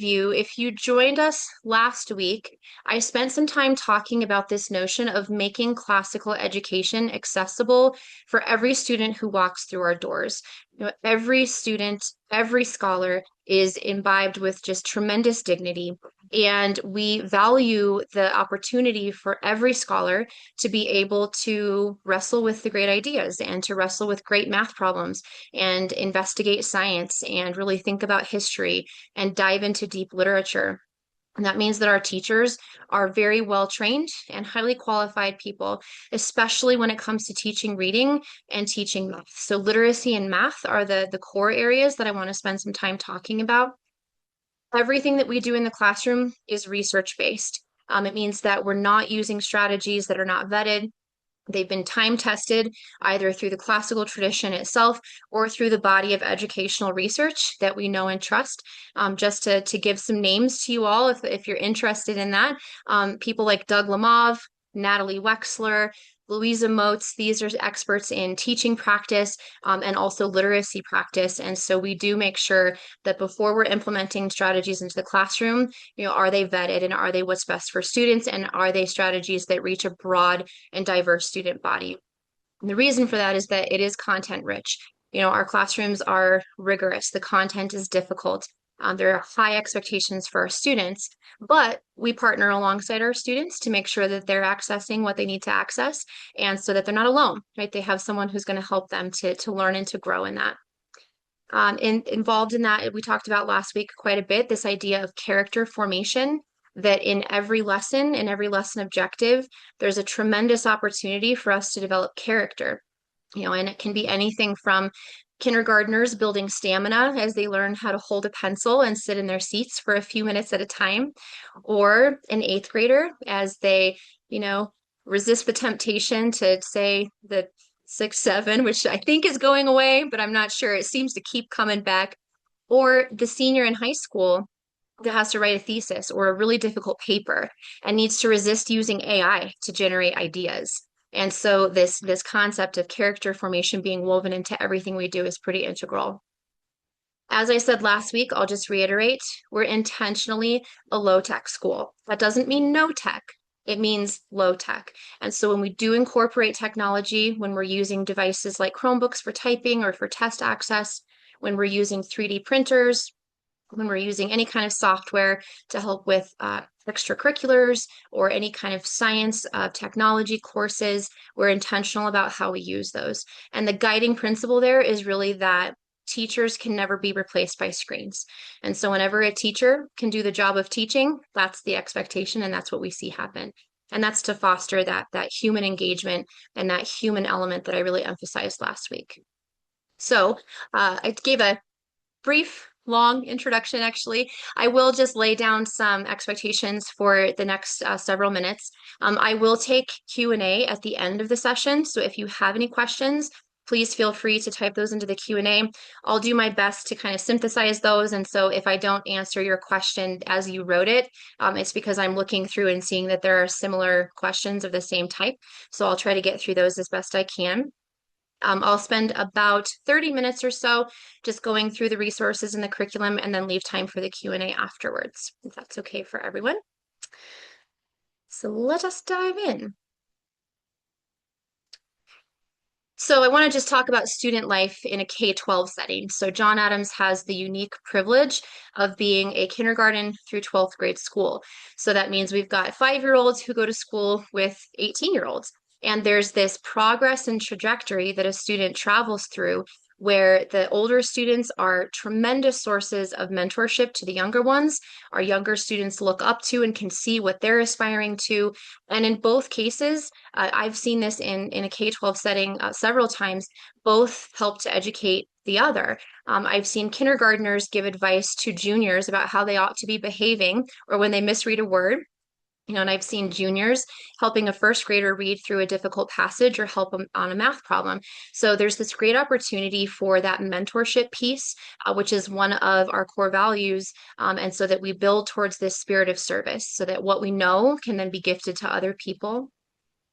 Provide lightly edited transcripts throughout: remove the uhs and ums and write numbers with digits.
review, if you joined us last week, I spent some time talking about this notion of making classical education accessible for every student who walks through our doors. Every student, every scholar is imbibed with just tremendous dignity, and we value the opportunity for every scholar to be able to wrestle with the great ideas and to wrestle with great math problems and investigate science and really think about history and dive into deep literature. And that means that our teachers are very well trained and highly qualified people, especially when it comes to teaching reading and teaching math. So literacy and math are the core areas that I want to spend some time talking about. Everything that we do in the classroom is research based. It means that we're not using strategies that are not vetted. They've been time tested either through the classical tradition itself or through the body of educational research that we know and trust. Just to give some names to you all, if you're interested in that, people like Doug Lemov, Natalie Wexler, Louisa Moats, these are experts in teaching practice and also literacy practice. And so we do make sure that before we're implementing strategies into the classroom, are they vetted and are they what's best for students and are they strategies that reach a broad and diverse student body? And the reason for that is that it is content rich. Our classrooms are rigorous, the content is difficult. There are high expectations for our students, but we partner alongside our students to make sure that they're accessing what they need to access and so that they're not alone, right? They have someone who's going to help them to learn and to grow in that. Involved in that, we talked about last week quite a bit, this idea of character formation, that in every lesson objective, there's a tremendous opportunity for us to develop character. And it can be anything from kindergartners building stamina as they learn how to hold a pencil and sit in their seats for a few minutes at a time, or an eighth grader as they, resist the temptation to say the 6, 7, which I think is going away, but I'm not sure. It seems to keep coming back. Or the senior in high school that has to write a thesis or a really difficult paper and needs to resist using AI to generate ideas. And so this concept of character formation being woven into everything we do is pretty integral. As I said last week, I'll just reiterate, we're intentionally a low tech school. That doesn't mean no tech. It means low tech. And so when we do incorporate technology, when we're using devices like Chromebooks for typing or for test access, when we're using 3D printers, when we're using any kind of software to help with extracurriculars or any kind of science technology courses, we're intentional about how we use those. And the guiding principle there is really that teachers can never be replaced by screens. And so whenever a teacher can do the job of teaching, that's the expectation and that's what we see happen. And that's to foster that human engagement and that human element that I really emphasized last week. So I gave a brief, long introduction, actually. I will just lay down some expectations for the next several minutes. I will take Q&A at the end of the session. So if you have any questions, please feel free to type those into the Q&A. I'll do my best to kind of synthesize those. And so if I don't answer your question as you wrote it, it's because I'm looking through and seeing that there are similar questions of the same type. So I'll try to get through those as best I can. I'll spend about 30 minutes or so just going through the resources in the curriculum and then leave time for the Q&A afterwards, if that's okay for everyone. So let us dive in. So I want to just talk about student life in a K-12 setting. So John Adams has the unique privilege of being a kindergarten through 12th grade school. So that means we've got 5-year-olds who go to school with 18-year-olds. And there's this progress and trajectory that a student travels through where the older students are tremendous sources of mentorship to the younger ones. Our younger students look up to and can see what they're aspiring to. And in both cases, I've seen this in a K-12 setting several times, both help to educate the other. I've seen kindergartners give advice to juniors about how they ought to be behaving or when they misread a word. And I've seen juniors helping a first grader read through a difficult passage or help them on a math problem. So there's this great opportunity for that mentorship piece, which is one of our core values. And so that we build towards this spirit of service so that what we know can then be gifted to other people.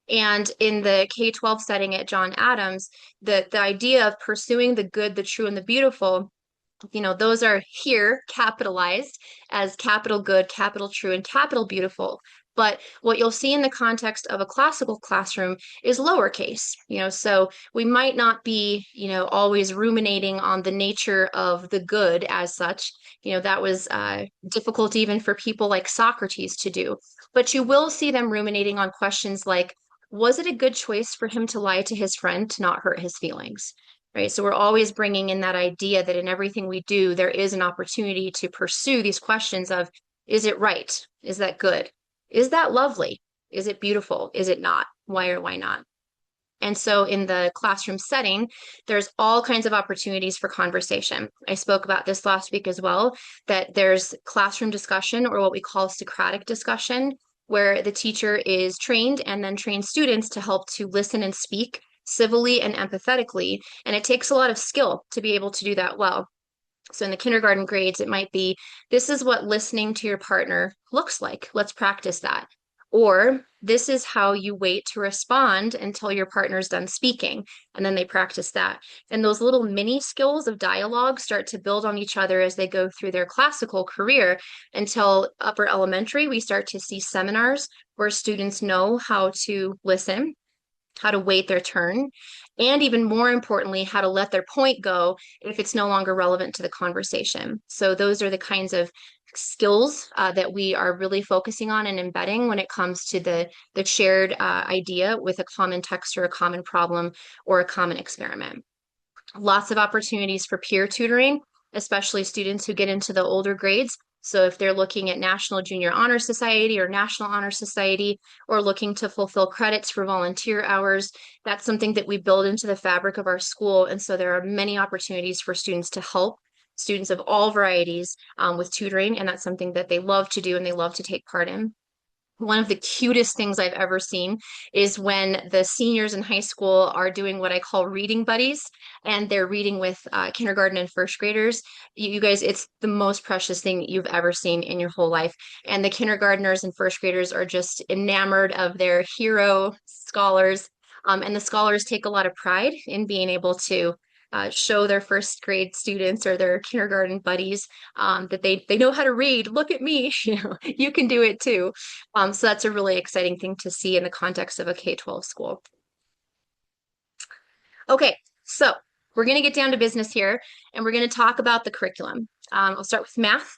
And in the K-12 setting at John Adams, the idea of pursuing the good, the true, and the beautiful Those are here capitalized as capital good, capital true, and capital beautiful. But what you'll see in the context of a classical classroom is lowercase, so we might not be, always ruminating on the nature of the good as such. That was difficult even for people like Socrates to do. But you will see them ruminating on questions like, was it a good choice for him to lie to his friend to not hurt his feelings? Right. So we're always bringing in that idea that in everything we do, there is an opportunity to pursue these questions of, is it right? Is that good? Is that lovely? Is it beautiful? Is it not? Why or why not? And so in the classroom setting, there's all kinds of opportunities for conversation. I spoke about this last week as well, that there's classroom discussion or what we call Socratic discussion, where the teacher is trained and then trains students to help to listen and speak civilly and empathetically. And it takes a lot of skill to be able to do that well. So in the kindergarten grades, it might be, this is what listening to your partner looks like. Let's practice that. Or this is how you wait to respond until your partner's done speaking. And then they practice that. And those little mini skills of dialogue start to build on each other as they go through their classical career until upper elementary, we start to see seminars where students know how to listen, how to wait their turn, and even more importantly, how to let their point go if it's no longer relevant to the conversation. So those are the kinds of skills that we are really focusing on and embedding when it comes to the shared idea with a common text or a common problem or a common experiment. Lots of opportunities for peer tutoring, especially students who get into the older grades. So if they're looking at National Junior Honor Society or National Honor Society, or looking to fulfill credits for volunteer hours, that's something that we build into the fabric of our school. And so there are many opportunities for students to help students of all varieties with tutoring. And that's something that they love to do and they love to take part in. One of the cutest things I've ever seen is when the seniors in high school are doing what I call reading buddies, and they're reading with kindergarten and first graders. You guys, it's the most precious thing you've ever seen in your whole life. And the kindergartners and first graders are just enamored of their hero scholars. And the scholars take a lot of pride in being able to show their first grade students or their kindergarten buddies that they know how to read. Look at me, you can do it too. So that's a really exciting thing to see in the context of a K-12 school. Okay, so we're going to get down to business here, and we're going to talk about the curriculum. I'll start with math.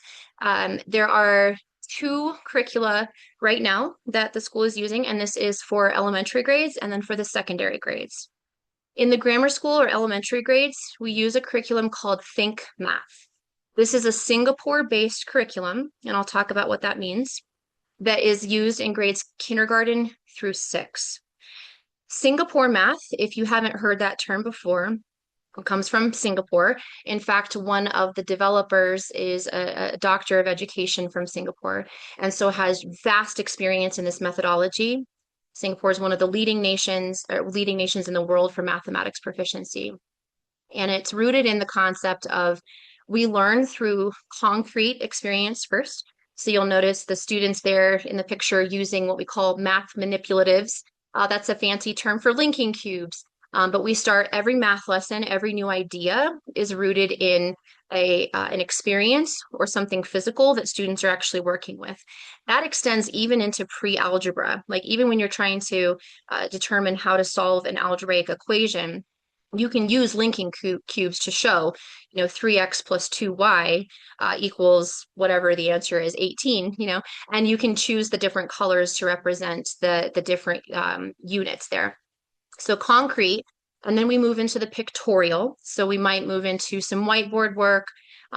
There are two curricula right now that the school is using, and this is for elementary grades and then for the secondary grades. In the grammar school or elementary grades, we use a curriculum called Think Math. This is a Singapore-based curriculum, and I'll talk about what that means, that is used in grades kindergarten through 6. Singapore math, if you haven't heard that term before, it comes from Singapore. In fact, one of the developers is a doctor of education from Singapore, and so has vast experience in this methodology. Singapore is one of the leading nations in the world for mathematics proficiency. And it's rooted in the concept of we learn through concrete experience first. So you'll notice the students there in the picture using what we call math manipulatives. That's a fancy term for linking cubes. But we start every math lesson, every new idea is rooted in an experience or something physical that students are actually working with. That extends even into pre-algebra. Like even when you're trying to determine how to solve an algebraic equation, you can use linking cubes to show, 3x plus 2y equals whatever the answer is, 18, and you can choose the different colors to represent the different units there. So concrete, and then we move into the pictorial. So we might move into some whiteboard work,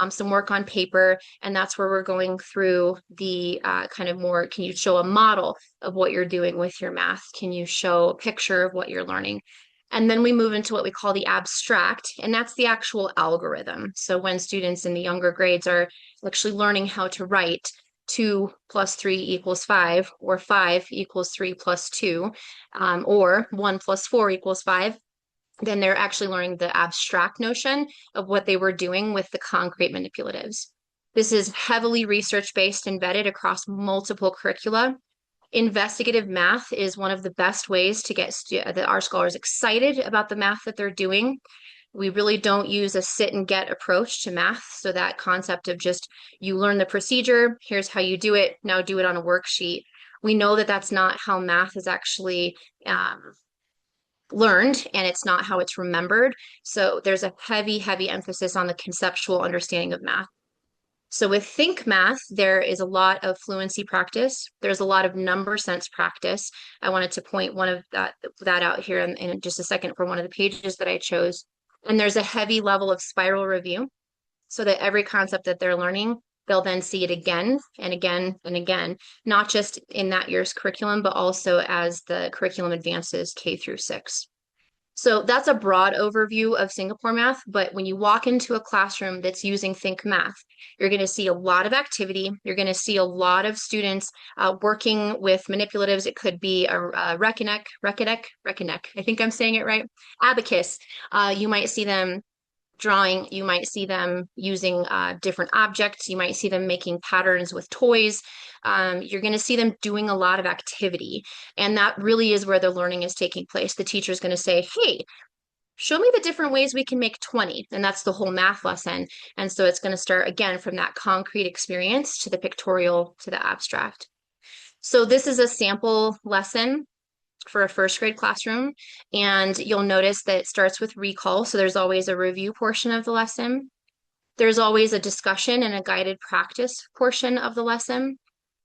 some work on paper, and that's where we're going through the kind of more, can you show a model of what you're doing with your math? Can you show a picture of what you're learning? And then we move into what we call the abstract, and that's the actual algorithm. So when students in the younger grades are actually learning how to write 2 plus 3 equals 5, or 5 equals 3 plus 2, or 1 plus 4 equals 5, then they're actually learning the abstract notion of what they were doing with the concrete manipulatives. This is heavily research-based, embedded across multiple curricula. Investigative math is one of the best ways to get our scholars excited about the math that they're doing. We really don't use a sit and get approach to math. So that concept of just you learn the procedure, here's how you do it, now do it on a worksheet. We know that that's not how math is actually learned, and it's not how it's remembered. So there's a heavy, heavy emphasis on the conceptual understanding of math. So with Think Math, there is a lot of fluency practice. There's a lot of number sense practice. I wanted to point one of that out here in just a second for one of the pages that I chose. And there's a heavy level of spiral review so that every concept that they're learning, they'll then see it again and again and again, not just in that year's curriculum, but also as the curriculum advances K through 6. So that's a broad overview of Singapore math, but when you walk into a classroom that's using Think Math, you're going to see a lot of activity. You're going to see a lot of students working with manipulatives. It could be a Reconec. I think I'm saying it right. Abacus. You might see them drawing, you might see them using different objects, you might see them making patterns with toys. You're going to see them doing a lot of activity. And that really is where the learning is taking place. The teacher's going to say, hey, show me the different ways we can make 20. And that's the whole math lesson. And so it's going to start again from that concrete experience to the pictorial to the abstract. So this is a sample lesson for a first grade classroom. And you'll notice that it starts with recall. So there's always a review portion of the lesson. There's always a discussion and a guided practice portion of the lesson.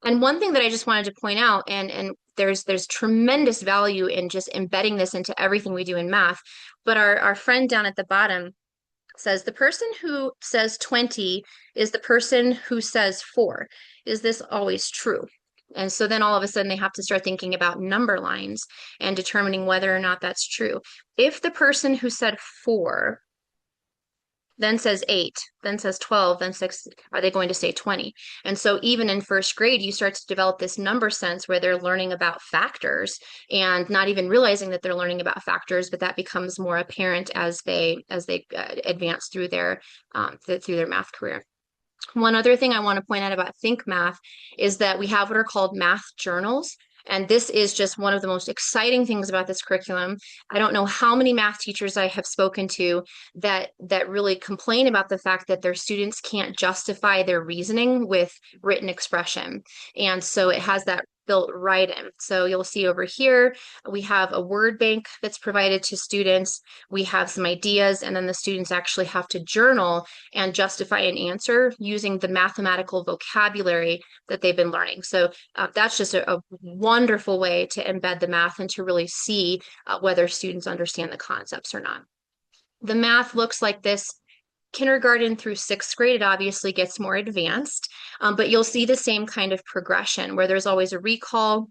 And one thing that I just wanted to point out, and there's tremendous value in just embedding this into everything we do in math, but our friend down at the bottom says the person who says 20 is the person who says 4. Is this always true? And so then all of a sudden they have to start thinking about number lines and determining whether or not that's true. If the person who said 4 then says 8, then says 12, then 6, are they going to say 20? And so even in first grade, you start to develop this number sense where they're learning about factors and not even realizing that they're learning about factors, but that becomes more apparent as they advance through their math career. One other thing I want to point out about Think Math is that we have what are called math journals. And this is just one of the most exciting things about this curriculum. I don't know how many math teachers I have spoken to that really complain about the fact that their students can't justify their reasoning with written expression. And so it has that built right in. So you'll see over here, we have a word bank that's provided to students. We have some ideas, and then the students actually have to journal and justify an answer using the mathematical vocabulary that they've been learning. So that's just a wonderful way to embed the math and to really see whether students understand the concepts or not. The math looks like this. Kindergarten through 6th grade, it obviously gets more advanced, but you'll see the same kind of progression where there's always a recall.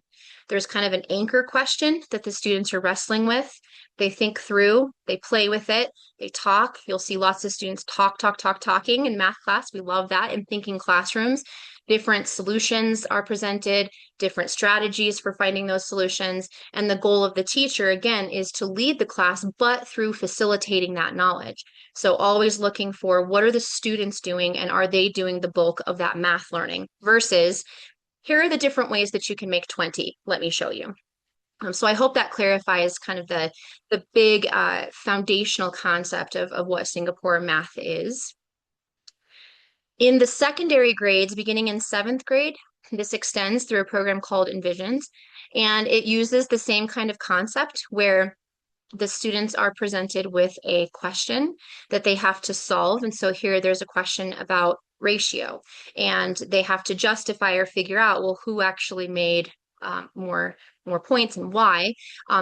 There's kind of an anchor question that the students are wrestling with. They think through, they play with it, they talk. You'll see lots of students talking in math class. We love that in thinking classrooms. Different solutions are presented, different strategies for finding those solutions. And the goal of the teacher, again, is to lead the class, but through facilitating that knowledge. So always looking for what are the students doing and are they doing the bulk of that math learning versus here are the different ways that you can make 20. Let me show you. So I hope that clarifies kind of the big foundational concept of what Singapore math is. In the secondary grades, beginning in 7th grade, this extends through a program called Envisions, and it uses the same kind of concept where the students are presented with a question that they have to solve. And so here there's a question about ratio, and they have to justify or figure out, well, who actually made more points and why.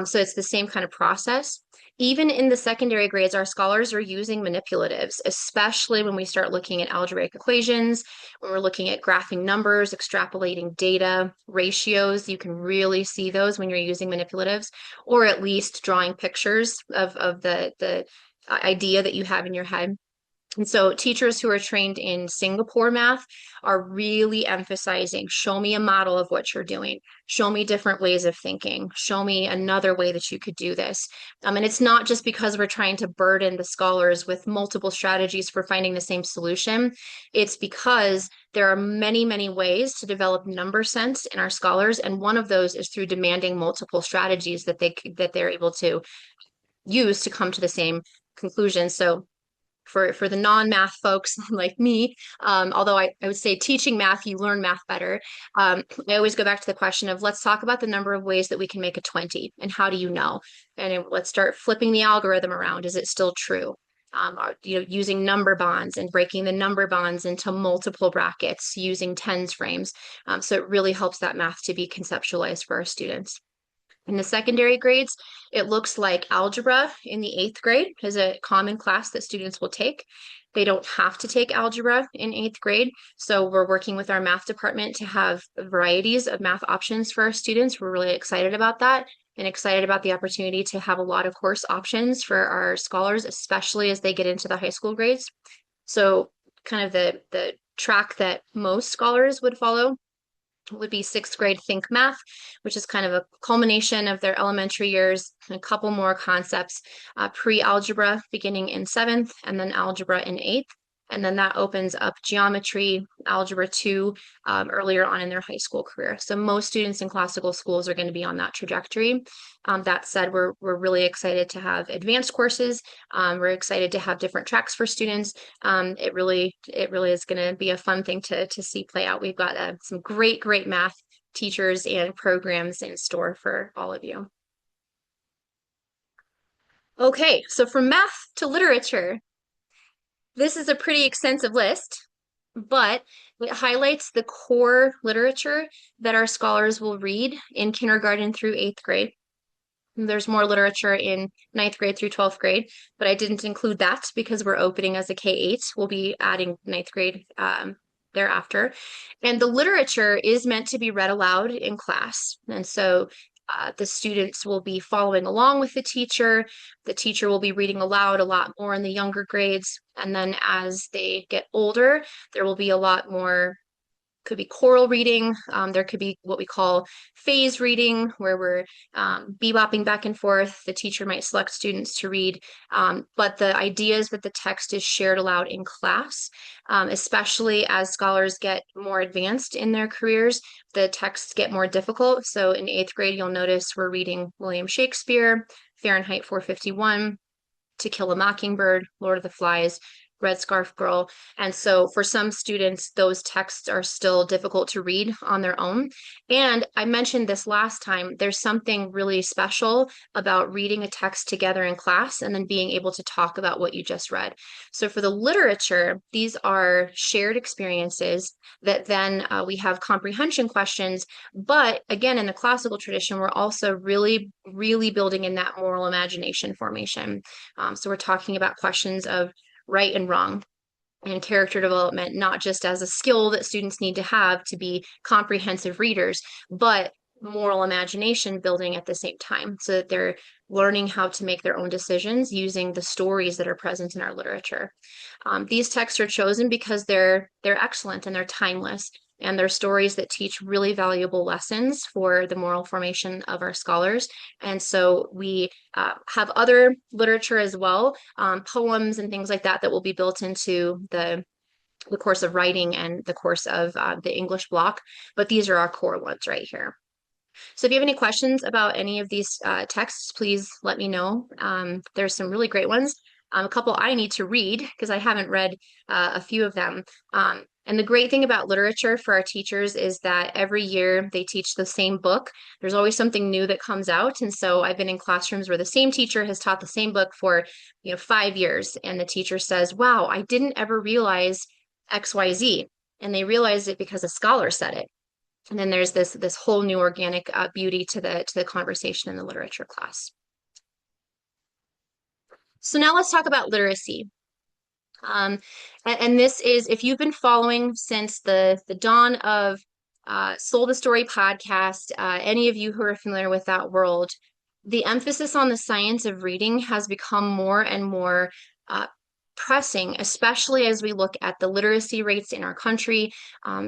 So it's the same kind of process. Even in the secondary grades, our scholars are using manipulatives, especially when we start looking at algebraic equations, when we're looking at graphing numbers, extrapolating data, ratios. You can really see those when you're using manipulatives, or at least drawing pictures of the idea that you have in your head. And so teachers who are trained in Singapore math are really emphasizing, show me a model of what you're doing. Show me different ways of thinking. Show me another way that you could do this. And it's not just because we're trying to burden the scholars with multiple strategies for finding the same solution. It's because there are many, many ways to develop number sense in our scholars. And one of those is through demanding multiple strategies that they're able to use to come to the same conclusion. So for the non-math folks like me, although I would say teaching math, you learn math better. I always go back to the question of let's talk about the number of ways that we can make a 20 and how do you know? Let's start flipping the algorithm around. Is it still true? Using number bonds and breaking the number bonds into multiple brackets using tens frames. So it really helps that math to be conceptualized for our students. In the secondary grades, it looks like algebra in the eighth grade is a common class that students will take. They don't have to take algebra in eighth grade. So we're working with our math department to have varieties of math options for our students. We're really excited about that and excited about the opportunity to have a lot of course options for our scholars, especially as they get into the high school grades. So kind of the track that most scholars would follow would be sixth grade Think Math, which is kind of a culmination of their elementary years, a couple more concepts, pre-algebra beginning in seventh, and then algebra in eighth. And then that opens up geometry, algebra 2 earlier on in their high school career. So most students in classical schools are going to be on that trajectory. That said, we're really excited to have advanced courses. We're excited to have different tracks for students. It really is going to be a fun thing to see play out. We've got some great math teachers and programs in store for all of you. Okay, so from math to literature, this is a pretty extensive list, but it highlights the core literature that our scholars will read in kindergarten through eighth grade. There's more literature in ninth grade through 12th grade, but I didn't include that because we're opening as a K-8. We'll be adding ninth grade thereafter. And the literature is meant to be read aloud in class. And so the students will be following along with the teacher. The teacher will be reading aloud a lot more in the younger grades. And then as they get older, there will be a lot more could be choral reading. There could be what we call phase reading, where we're bebopping back and forth. The teacher might select students to read, but the idea is that the text is shared aloud in class, especially as scholars get more advanced in their careers, the texts get more difficult. So in eighth grade, you'll notice we're reading William Shakespeare, Fahrenheit 451, To Kill a Mockingbird, Lord of the Flies, Red Scarf Girl. And so for some students, those texts are still difficult to read on their own. And I mentioned this last time, there's something really special about reading a text together in class and then being able to talk about what you just read. So for the literature, these are shared experiences that then we have comprehension questions. But again, in the classical tradition, we're also really building in that moral imagination formation. So we're talking about questions of right and wrong and character development, not just as a skill that students need to have to be comprehensive readers, but moral imagination building at the same time so that they're learning how to make their own decisions using the stories that are present in our literature. These texts are chosen because they're excellent and they're timeless. And they're stories that teach really valuable lessons for the moral formation of our scholars. And so we have other literature as well, poems and things like that, that will be built into the course of writing and the course of the English block. But these are our core ones right here. So if you have any questions about any of these texts, please let me know. There's some really great ones. A couple I need to read because I haven't read a few of them. And the great thing about literature for our teachers is that every year they teach the same book. There's always something new that comes out. And so I've been in classrooms where the same teacher has taught the same book for 5 years. And the teacher says, wow, I didn't ever realize XYZ. And they realized it because a scholar said it. And then there's this whole new organic beauty to the conversation in the literature class. So now let's talk about literacy. And this is, if you've been following since the dawn of Soul the Story podcast, any of you who are familiar with that world, the emphasis on the science of reading has become more and more pressing, especially as we look at the literacy rates in our country,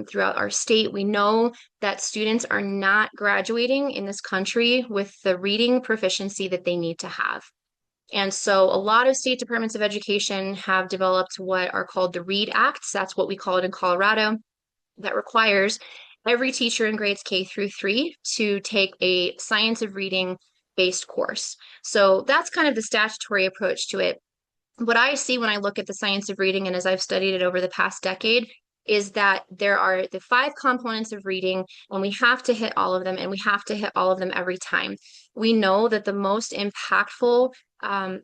throughout our state. We know that students are not graduating in this country with the reading proficiency that they need to have. And so a lot of state departments of education have developed what are called the READ Acts. That's what we call it in Colorado. That requires every teacher in grades K through 3 to take a science of reading based course. So that's kind of the statutory approach to it. what I see when I look at the science of reading and as I've studied it over the past decade is that there are the five components of reading, and we have to hit all of them, and we have to hit all of them every time. We know that the most impactful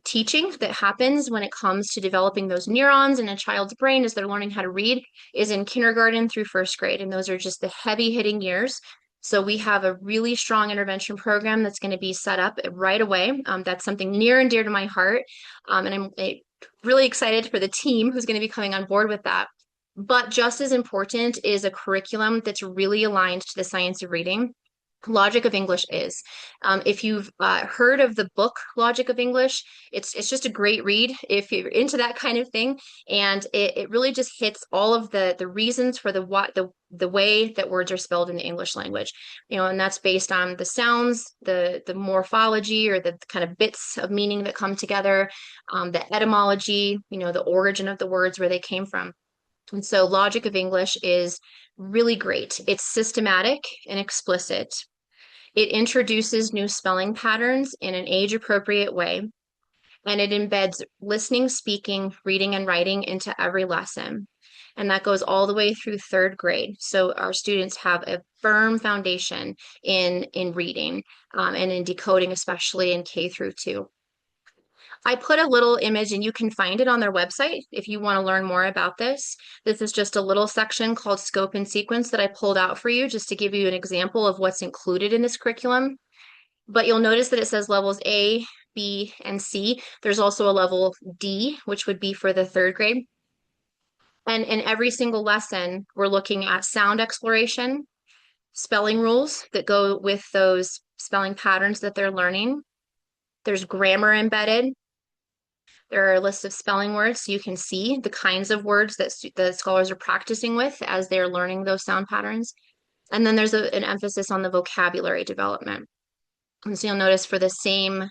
teaching that happens when it comes to developing those neurons in a child's brain as they're learning how to read is in kindergarten through first grade. And those are just the heavy hitting years. So we have a really strong intervention program that's going to be set up right away. That's something near and dear to my heart. And I'm really excited for the team who's going to be coming on board with that. But just as important is a curriculum that's really aligned to the science of reading. Logic of English is. If you've heard of the book Logic of English, it's just a great read if you're into that kind of thing, and it really just hits all of the reasons for the way that words are spelled in the English language. And that's based on the sounds, the morphology, or the kind of bits of meaning that come together, the etymology, the origin of the words, where they came from. And so Logic of English is really great. It's systematic and explicit. It introduces new spelling patterns in an age-appropriate way, and it embeds listening, speaking, reading, and writing into every lesson. And that goes all the way through third grade. So our students have a firm foundation in reading and in decoding, especially in K through 2. I put a little image, and you can find it on their website if you want to learn more about this. This is just a little section called Scope and Sequence that I pulled out for you just to give you an example of what's included in this curriculum. But you'll notice that it says levels A, B, and C. There's also a level D, which would be for the third grade. And in every single lesson, we're looking at sound exploration, spelling rules that go with those spelling patterns that they're learning. There's grammar embedded. There are lists of spelling words so you can see the kinds of words that the scholars are practicing with as they're learning those sound patterns. And then there's an emphasis on the vocabulary development. And so you'll notice for the same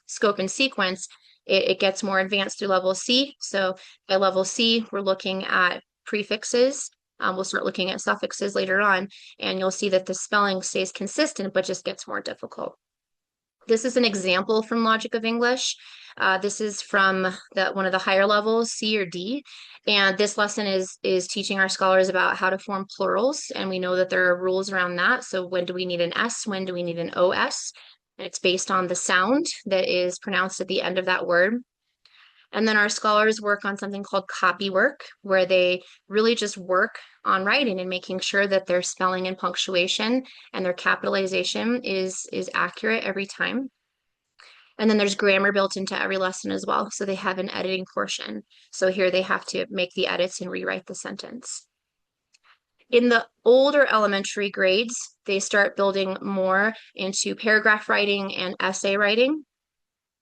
scope and sequence, it gets more advanced through level C. So by level C, we're looking at prefixes. We'll start looking at suffixes later on, and you'll see that the spelling stays consistent, but just gets more difficult. This is an example from Logic of English. This is from one of the higher levels, C or D. And this lesson is teaching our scholars about how to form plurals. And we know that there are rules around that. So when do we need an S? When do we need an OS? And it's based on the sound that is pronounced at the end of that word. And then our scholars work on something called copy work, where they really just work on writing and making sure that their spelling and punctuation and their capitalization is accurate every time. And then there's grammar built into every lesson as well. So they have an editing portion. So here they have to make the edits and rewrite the sentence. In the older elementary grades, they start building more into paragraph writing and essay writing.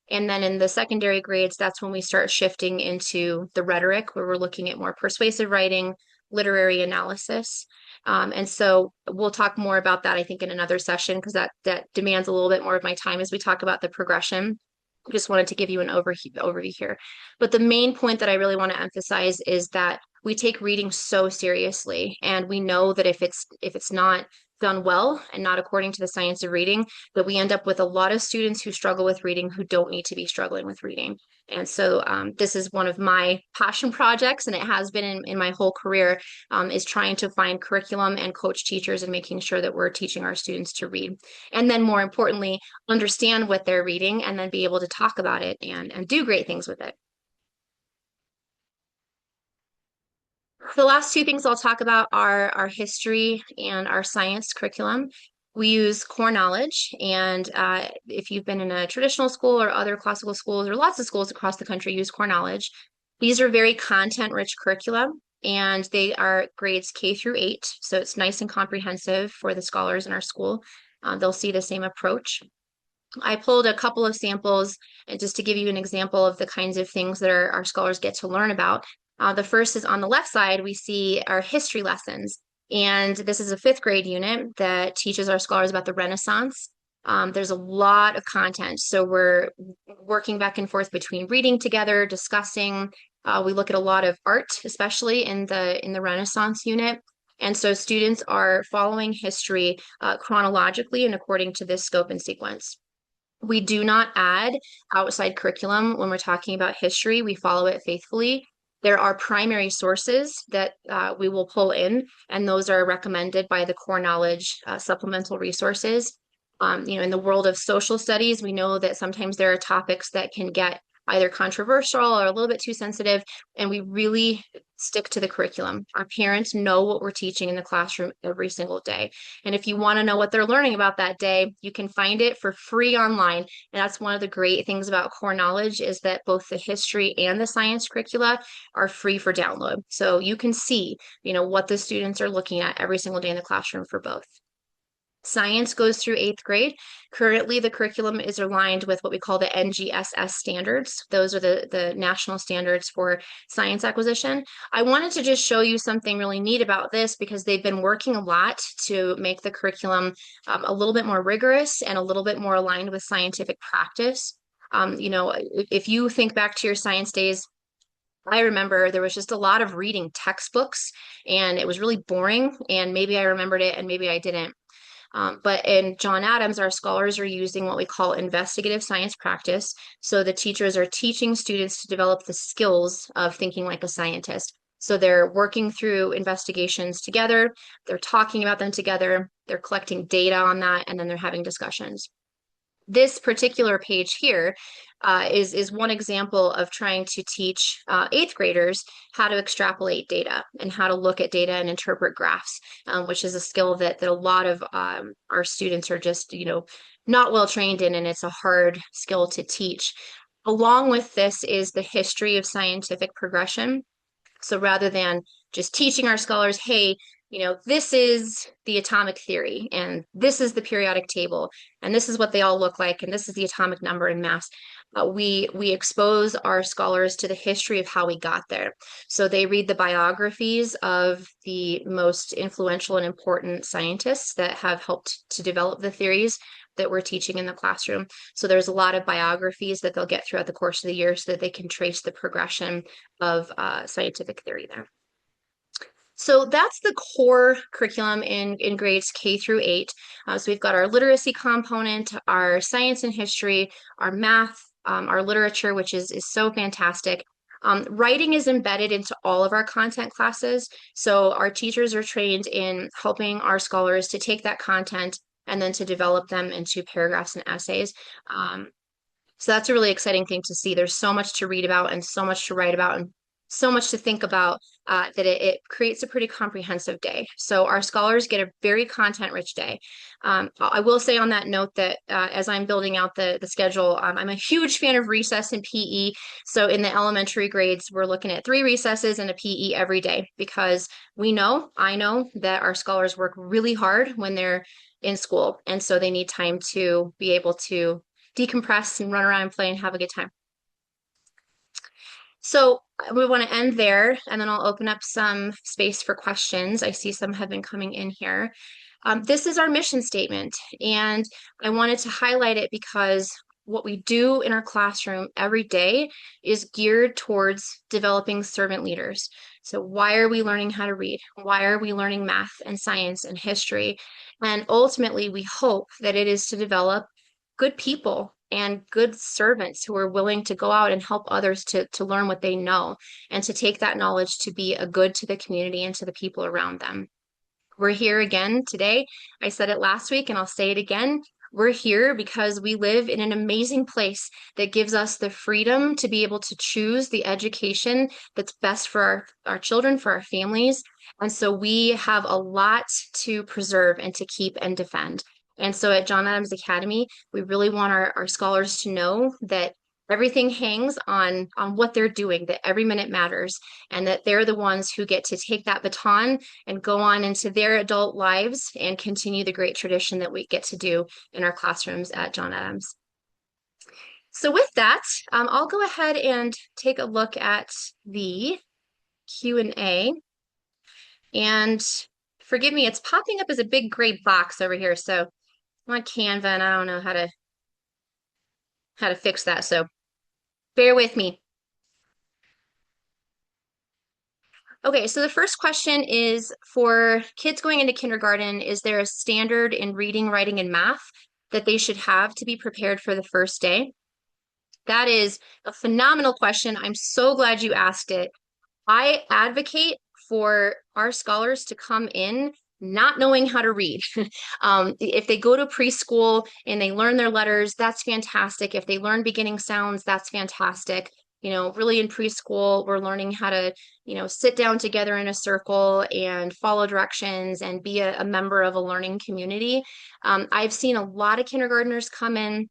And then in the secondary grades, that's when we start shifting into the rhetoric, where we're looking at more persuasive writing, literary analysis. And so we'll talk more about that, I think, in another session, because that demands a little bit more of my time as we talk about the progression. Just wanted to give you an overview here. But the main point that I really want to emphasize is that we take reading so seriously, and we know that if it's not done well and not according to the science of reading, that we end up with a lot of students who struggle with reading who don't need to be struggling with reading. And so this is one of my passion projects, and it has been in my whole career, is trying to find curriculum and coach teachers and making sure that we're teaching our students to read. And then more importantly, understand what they're reading and then be able to talk about it and do great things with it. The last two things I'll talk about are our history and our science curriculum. We use core knowledge, and if you've been in a traditional school or other classical schools, or lots of schools across the country use core knowledge. These are very content-rich curriculum, and they are grades K through 8, so it's nice and comprehensive for the scholars in our school. They'll see the same approach. I pulled a couple of samples just to give you an example of the kinds of things that our scholars get to learn about. The first is on the left side, we see our history lessons. And this is a 5th grade unit that teaches our scholars about the Renaissance. There's a lot of content. So we're working back and forth between reading together, discussing. We look at a lot of art, especially in the Renaissance unit. And so students are following history chronologically and according to this scope and sequence. We do not add outside curriculum when we're talking about history. We follow it faithfully. There are primary sources that we will pull in, and those are recommended by the core knowledge supplemental resources. In the world of social studies, we know that sometimes there are topics that can get either controversial or a little bit too sensitive, and we really stick to the curriculum. Our parents know what we're teaching in the classroom every single day. And if you want to know what they're learning about that day, you can find it for free online. And that's one of the great things about core knowledge is that both the history and the science curricula are free for download. So you can see, what the students are looking at every single day in the classroom for both. Science goes through eighth grade. Currently, the curriculum is aligned with what we call the NGSS standards. Those are the national standards for science acquisition. I wanted to just show you something really neat about this because they've been working a lot to make the curriculum a little bit more rigorous and a little bit more aligned with scientific practice. If you think back to your science days, I remember there was just a lot of reading textbooks and it was really boring. And maybe I remembered it and maybe I didn't. But in John Adams, our scholars are using what we call investigative science practice. So the teachers are teaching students to develop the skills of thinking like a scientist. So they're working through investigations together, they're talking about them together, they're collecting data on that, and then they're having discussions. This particular page here is one example of trying to teach eighth graders how to extrapolate data and how to look at data and interpret graphs, which is a skill that a lot of our students are just, not well trained in, and it's a hard skill to teach. Along with this is the history of scientific progression. So rather than just teaching our scholars, hey, this is the atomic theory, and this is the periodic table, and this is what they all look like, and this is the atomic number and mass. We expose our scholars to the history of how we got there. So they read the biographies of the most influential and important scientists that have helped to develop the theories that we're teaching in the classroom. So there's a lot of biographies that they'll get throughout the course of the year so that they can trace the progression of scientific theory there. So that's the core curriculum in grades K through 8. So we've got our literacy component, our science and history, our math, our literature, which is so fantastic. Writing is embedded into all of our content classes. So our teachers are trained in helping our scholars to take that content and then to develop them into paragraphs and essays. So that's a really exciting thing to see. There's so much to read about and so much to write about and so much to think about that it creates a pretty comprehensive day. So our scholars get a very content-rich day. I will say on that note that as I'm building out the schedule, I'm a huge fan of recess and PE. So in the elementary grades, we're looking at 3 recesses and a PE every day because I know that our scholars work really hard when they're in school. And so they need time to be able to decompress and run around and play and have a good time. So we want to end there, and then I'll open up some space for questions. I see some have been coming in here. This is our mission statement, and I wanted to highlight it because what we do in our classroom every day is geared towards developing servant leaders. So why are we learning how to read? Why are we learning math and science and history? And ultimately, we hope that it is to develop good people and good servants who are willing to go out and help others to learn what they know and to take that knowledge to be a good to the community and to the people around them. We're here again today. I said it last week and I'll say it again. We're here because we live in an amazing place that gives us the freedom to be able to choose the education that's best for our children, for our families. And so we have a lot to preserve and to keep and defend. And so at John Adams Academy, we really want our scholars to know that everything hangs on what they're doing, that every minute matters, and that they're the ones who get to take that baton and go on into their adult lives and continue the great tradition that we get to do in our classrooms at John Adams. So with that, I'll go ahead and take a look at the Q&A. And forgive me, it's popping up as a big gray box over here. So I'm on Canva and I don't know how to fix that. So bear with me. Okay, so the first question is for kids going into kindergarten, is there a standard in reading, writing, and math? that they should have to be prepared for the first day? That is a phenomenal question. I'm so glad you asked it. I advocate for our scholars to come in not knowing how to read. If they go to preschool and they learn their letters, that's fantastic. If they learn beginning sounds, that's fantastic. Really in preschool, we're learning how to, sit down together in a circle and follow directions and be a member of a learning community. I've seen a lot of kindergartners come in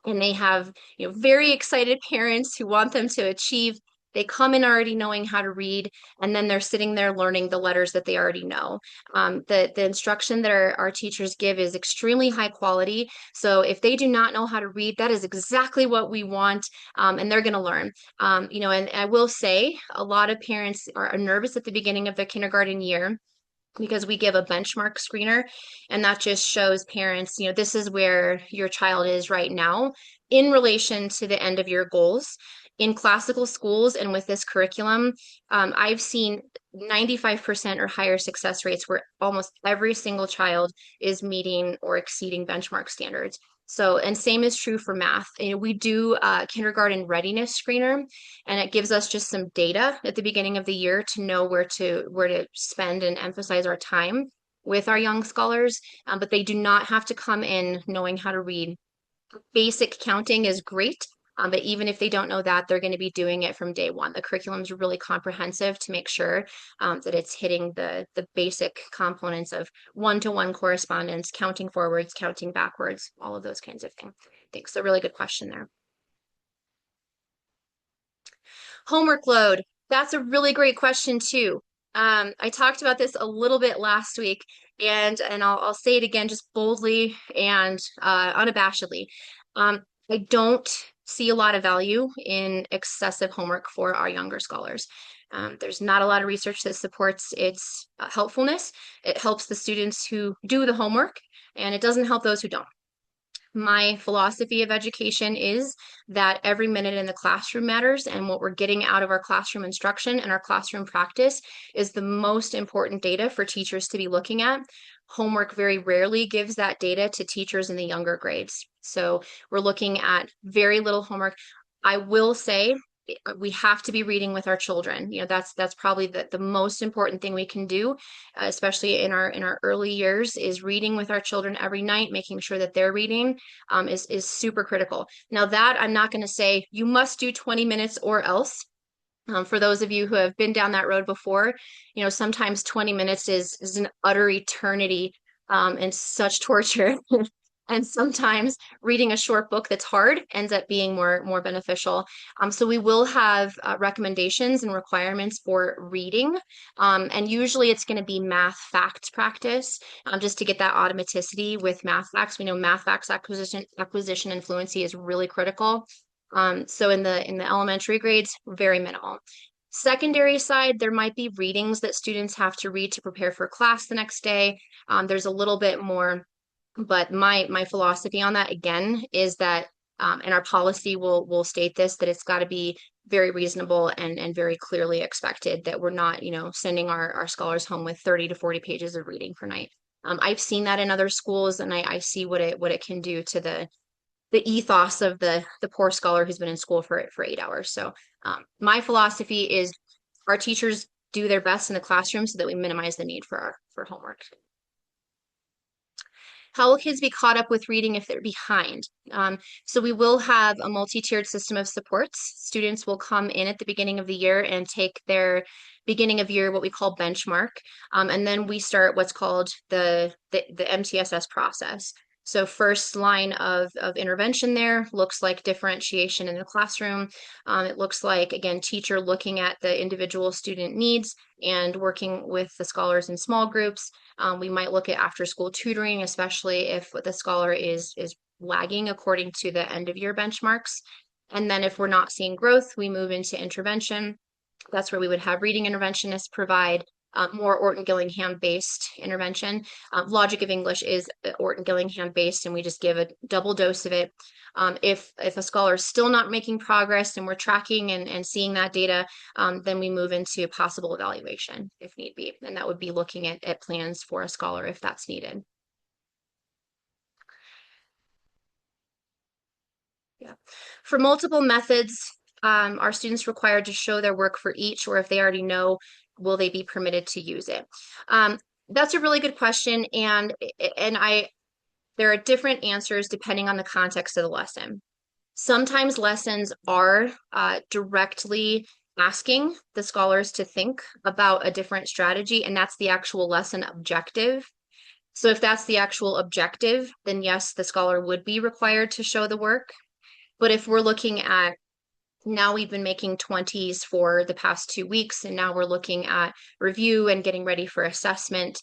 and they have very excited parents who want them to achieve. They come in already knowing how to read, and then they're sitting there learning the letters that they already know. The instruction that our teachers give is extremely high quality. So if they do not know how to read, that is exactly what we want, and they're going to learn. And I will say a lot of parents are nervous at the beginning of the kindergarten year because we give a benchmark screener, and that just shows parents, this is where your child is right now in relation to the end of your goals. In classical schools and with this curriculum, I've seen 95% or higher success rates where almost every single child is meeting or exceeding benchmark standards. So, and same is true for math. We do a kindergarten readiness screener, and it gives us just some data at the beginning of the year to know where to spend and emphasize our time with our young scholars. But they do not have to come in knowing how to read. Basic counting is great, but even if they don't know that, they're going to be doing it from day one. The curriculum is really comprehensive to make sure that it's hitting the basic components of one-to-one correspondence, counting forwards, counting backwards, all of those kinds of things. Thanks. A really good question there. Homework load. That's a really great question too. I talked about this a little bit last week, and I'll say it again, just boldly and unabashedly. I don't see a lot of value in excessive homework for our younger scholars. There's not a lot of research that supports its helpfulness. It helps the students who do the homework, and it doesn't help those who don't. My philosophy of education is that every minute in the classroom matters, and what we're getting out of our classroom instruction and our classroom practice is the most important data for teachers to be looking at. Homework very rarely gives that data to teachers in the younger grades. So we're looking at very little homework. I will say we have to be reading with our children. That's probably the most important thing we can do, especially in our early years, is reading with our children every night, making sure that they're reading is super critical. Now that I'm not going to say you must do 20 minutes or else. For those of you who have been down that road before, sometimes 20 minutes is an utter eternity and such torture. And sometimes reading a short book that's hard ends up being more beneficial. So we will have recommendations and requirements for reading. And usually it's going to be math facts practice, just to get that automaticity with math facts. We know math facts acquisition and fluency is really critical. So in the elementary grades, very minimal. Secondary side, there might be readings that students have to read to prepare for class the next day. There's a little bit more, but my philosophy on that again is that, and our policy will state this, that it's got to be very reasonable and very clearly expected, that we're not, sending our scholars home with 30 to 40 pages of reading per night. I've seen that in other schools, and I see what it can do to the ethos of the poor scholar who's been in school for 8 hours. So my philosophy is our teachers do their best in the classroom so that we minimize the need for homework. How will kids be caught up with reading if they're behind? So we will have a multi-tiered system of supports. Students will come in at the beginning of the year and take their beginning of year, what we call benchmark. And then we start what's called the MTSS process. So first line of intervention there looks like differentiation in the classroom. It looks like, again, teacher looking at the individual student needs and working with the scholars in small groups. We might look at after school tutoring, especially if the scholar is lagging according to the end of year benchmarks. And then if we're not seeing growth, we move into intervention. That's where we would have reading interventionists provide more Orton Gillingham based intervention. Logic of English is Orton Gillingham based, and we just give a double dose of it. If a scholar is still not making progress and we're tracking and seeing that data, then we move into possible evaluation if need be. And that would be looking at plans for a scholar if that's needed. Yeah. For multiple methods, are students required to show their work for each, or if they already know, will they be permitted to use it? Um, that's a really good question, and there are different answers depending on the context of the lesson. Sometimes lessons are directly asking the scholars to think about a different strategy, and that's the actual lesson objective. So if that's the actual objective, then yes, the scholar would be required to show the work. But if we're looking at now we've been making 20s for the past 2 weeks, and now we're looking at review and getting ready for assessment,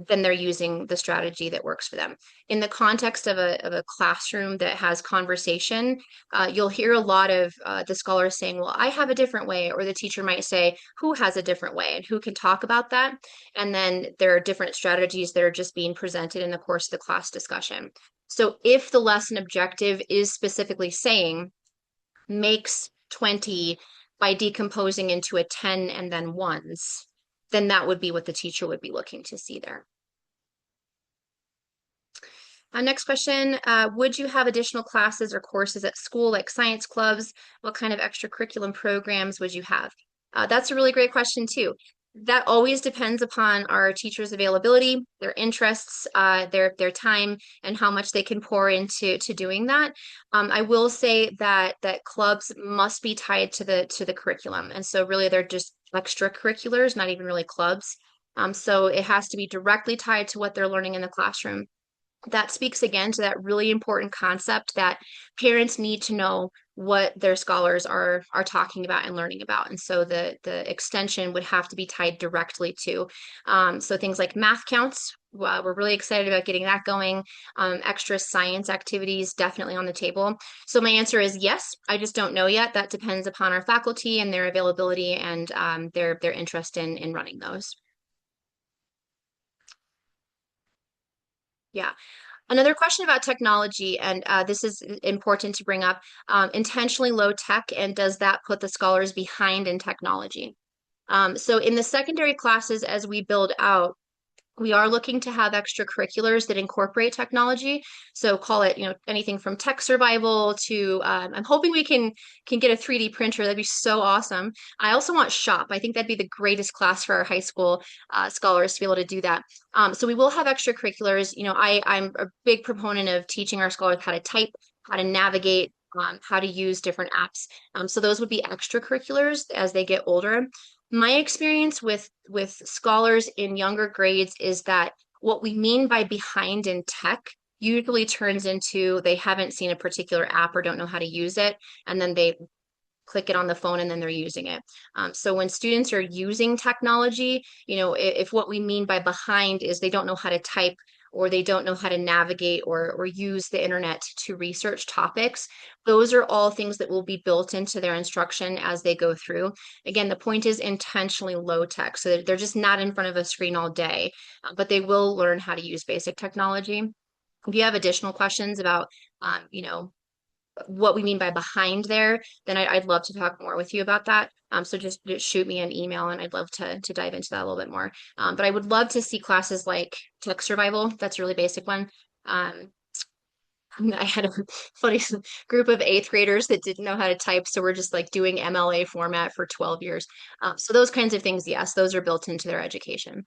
then they're using the strategy that works for them. In the context of a classroom that has conversation, you'll hear a lot of the scholars saying, well, I have a different way, or the teacher might say, who has a different way, and who can talk about that? And then there are different strategies that are just being presented in the course of the class discussion. So if the lesson objective is specifically saying, makes 20 by decomposing into a 10 and then ones, then that would be what the teacher would be looking to see there. Next question, would you have additional classes or courses at school like science clubs? What kind of extracurriculum programs would you have? That's a really great question too. That always depends upon our teachers' availability, their interests, their time, and how much they can pour into doing that. I will say that clubs must be tied to the curriculum, and so really they're just extracurriculars, not even really clubs. So it has to be directly tied to what they're learning in the classroom. That speaks again to that really important concept that parents need to know what their scholars are talking about and learning about. And so the extension would have to be tied directly to. So things like math counts, well, we're really excited about getting that going. Extra science activities definitely on the table. So my answer is yes. I just don't know yet. That depends upon our faculty and their availability and their interest in running those. Yeah. Another question about technology, and this is important to bring up, intentionally low tech, and does that put the scholars behind in technology? So in the secondary classes, as we build out, we are looking to have extracurriculars that incorporate technology. So call it, anything from tech survival to I'm hoping we can get a 3D printer. That'd be so awesome. I also want shop. I think that'd be the greatest class for our high school scholars to be able to do that. So we will have extracurriculars. I'm a big proponent of teaching our scholars how to type, how to navigate, how to use different apps. So those would be extracurriculars as they get older. My experience with scholars in younger grades is that what we mean by behind in tech usually turns into they haven't seen a particular app or don't know how to use it, and then they click it on the phone and then they're using it. So when students are using technology, if what we mean by behind is they don't know how to type or they don't know how to navigate or use the internet to research topics, those are all things that will be built into their instruction as they go through. Again, the point is intentionally low tech, so they're just not in front of a screen all day, but they will learn how to use basic technology. If you have additional questions about, what we mean by behind there, then I'd love to talk more with you about that. So just shoot me an email and I'd love to dive into that a little bit more. But I would love to see classes like tech survival. That's a really basic one. Um, I had a funny group of eighth graders that didn't know how to type, so we're just like doing MLA format for 12 years. So those kinds of things, yes, those are built into their education.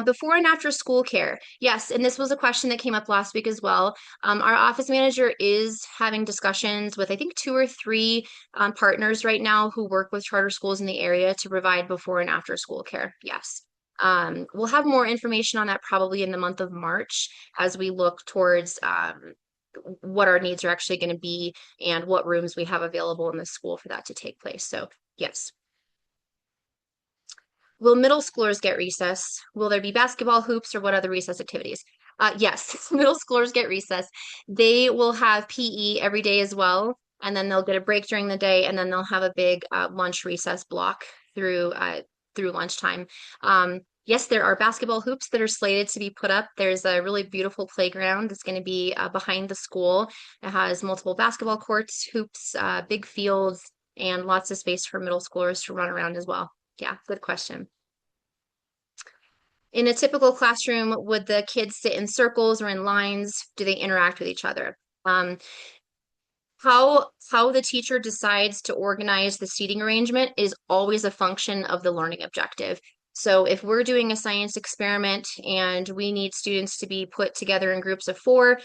Before and after school care. Yes, and this was a question that came up last week as well. Our office manager is having discussions with, I think, two or three partners right now who work with charter schools in the area to provide before and after school care. Yes. We'll have more information on that probably in the month of March as we look towards what our needs are actually going to be and what rooms we have available in the school for that to take place. So, yes. Will middle schoolers get recess? Will there be basketball hoops or what other recess activities? Yes, middle schoolers get recess. They will have PE every day as well, and then they'll get a break during the day, and then they'll have a big lunch recess block through lunchtime. Yes, there are basketball hoops that are slated to be put up. There's a really beautiful playground that's going to be behind the school. It has multiple basketball courts, hoops, big fields, and lots of space for middle schoolers to run around as well. Yeah, good question. In a typical classroom, would the kids sit in circles or in lines? Do they interact with each other? Um, how the teacher decides to organize the seating arrangement is always a function of the learning objective. So if we're doing a science experiment and we need students to be put together in groups of four,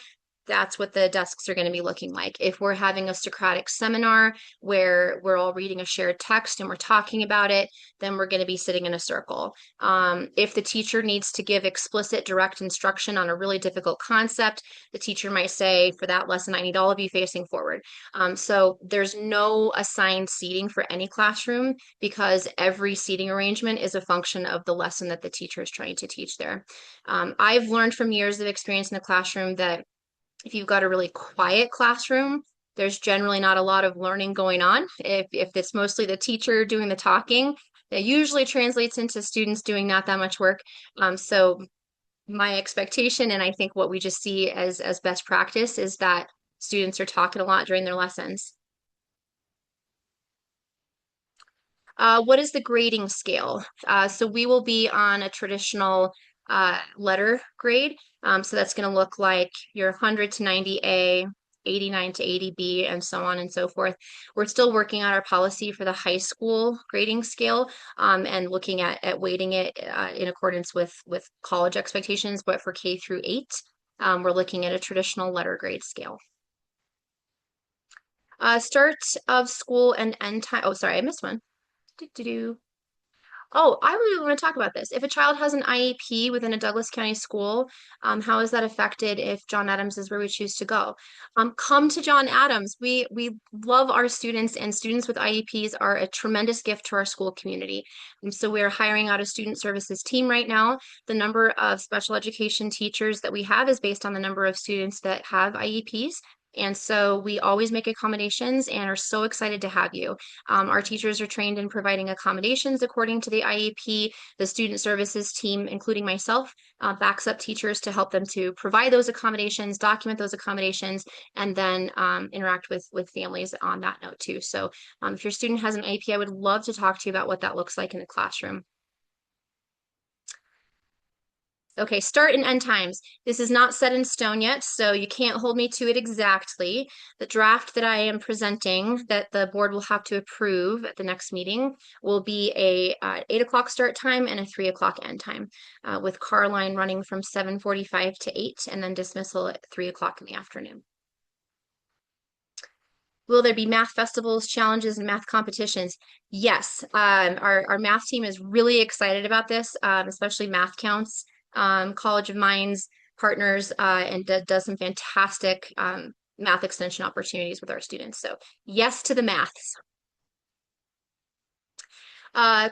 that's what the desks are going to be looking like. If we're having a Socratic seminar where we're all reading a shared text and we're talking about it, then we're going to be sitting in a circle. If the teacher needs to give explicit, direct instruction on a really difficult concept, the teacher might say, for that lesson, I need all of you facing forward. So there's no assigned seating for any classroom because every seating arrangement is a function of the lesson that the teacher is trying to teach there. I've learned from years of experience in the classroom that if you've got a really quiet classroom, there's generally not a lot of learning going on. If it's mostly the teacher doing the talking, that usually translates into students doing not that much work. So my expectation, and I think what we just see as best practice, is that students are talking a lot during their lessons. What is the grading scale? So we will be on a traditional letter grade. So that's going to look like your 100 to 90A, 89 to 80B, and so on and so forth. We're still working on our policy for the high school grading scale and looking at weighting it in accordance with college expectations. But for K through 8, we're looking at a traditional letter grade scale. Start of school and end time. Oh, sorry, I missed one. Do, do, do. Oh, I really want to talk about this. If a child has an IEP within a Douglas County school, how is that affected if John Adams is where we choose to go? Come to John Adams. We love our students, and students with IEPs are a tremendous gift to our school community. And so we're hiring out a student services team right now. The number of special education teachers that we have is based on the number of students that have IEPs. And so we always make accommodations and are so excited to have you. Our teachers are trained in providing accommodations according to the IEP. The student services team, including myself, backs up teachers to help them to provide those accommodations, document those accommodations, and then interact with families on that note too. So if your student has an IEP, I would love to talk to you about what that looks like in the classroom. Okay, start and end times. This is not set in stone yet, so you can't hold me to it exactly. The draft that I am presenting that the board will have to approve at the next meeting will be a 8 o'clock start time and a 3 o'clock end time, with car line running from 7:45 to 8 and then dismissal at 3 o'clock in the afternoon. Will there be math festivals, challenges, and math competitions? Yes. Our math team is really excited about this, especially math counts. College of Mines partners and does some fantastic math extension opportunities with our students. So yes to the maths.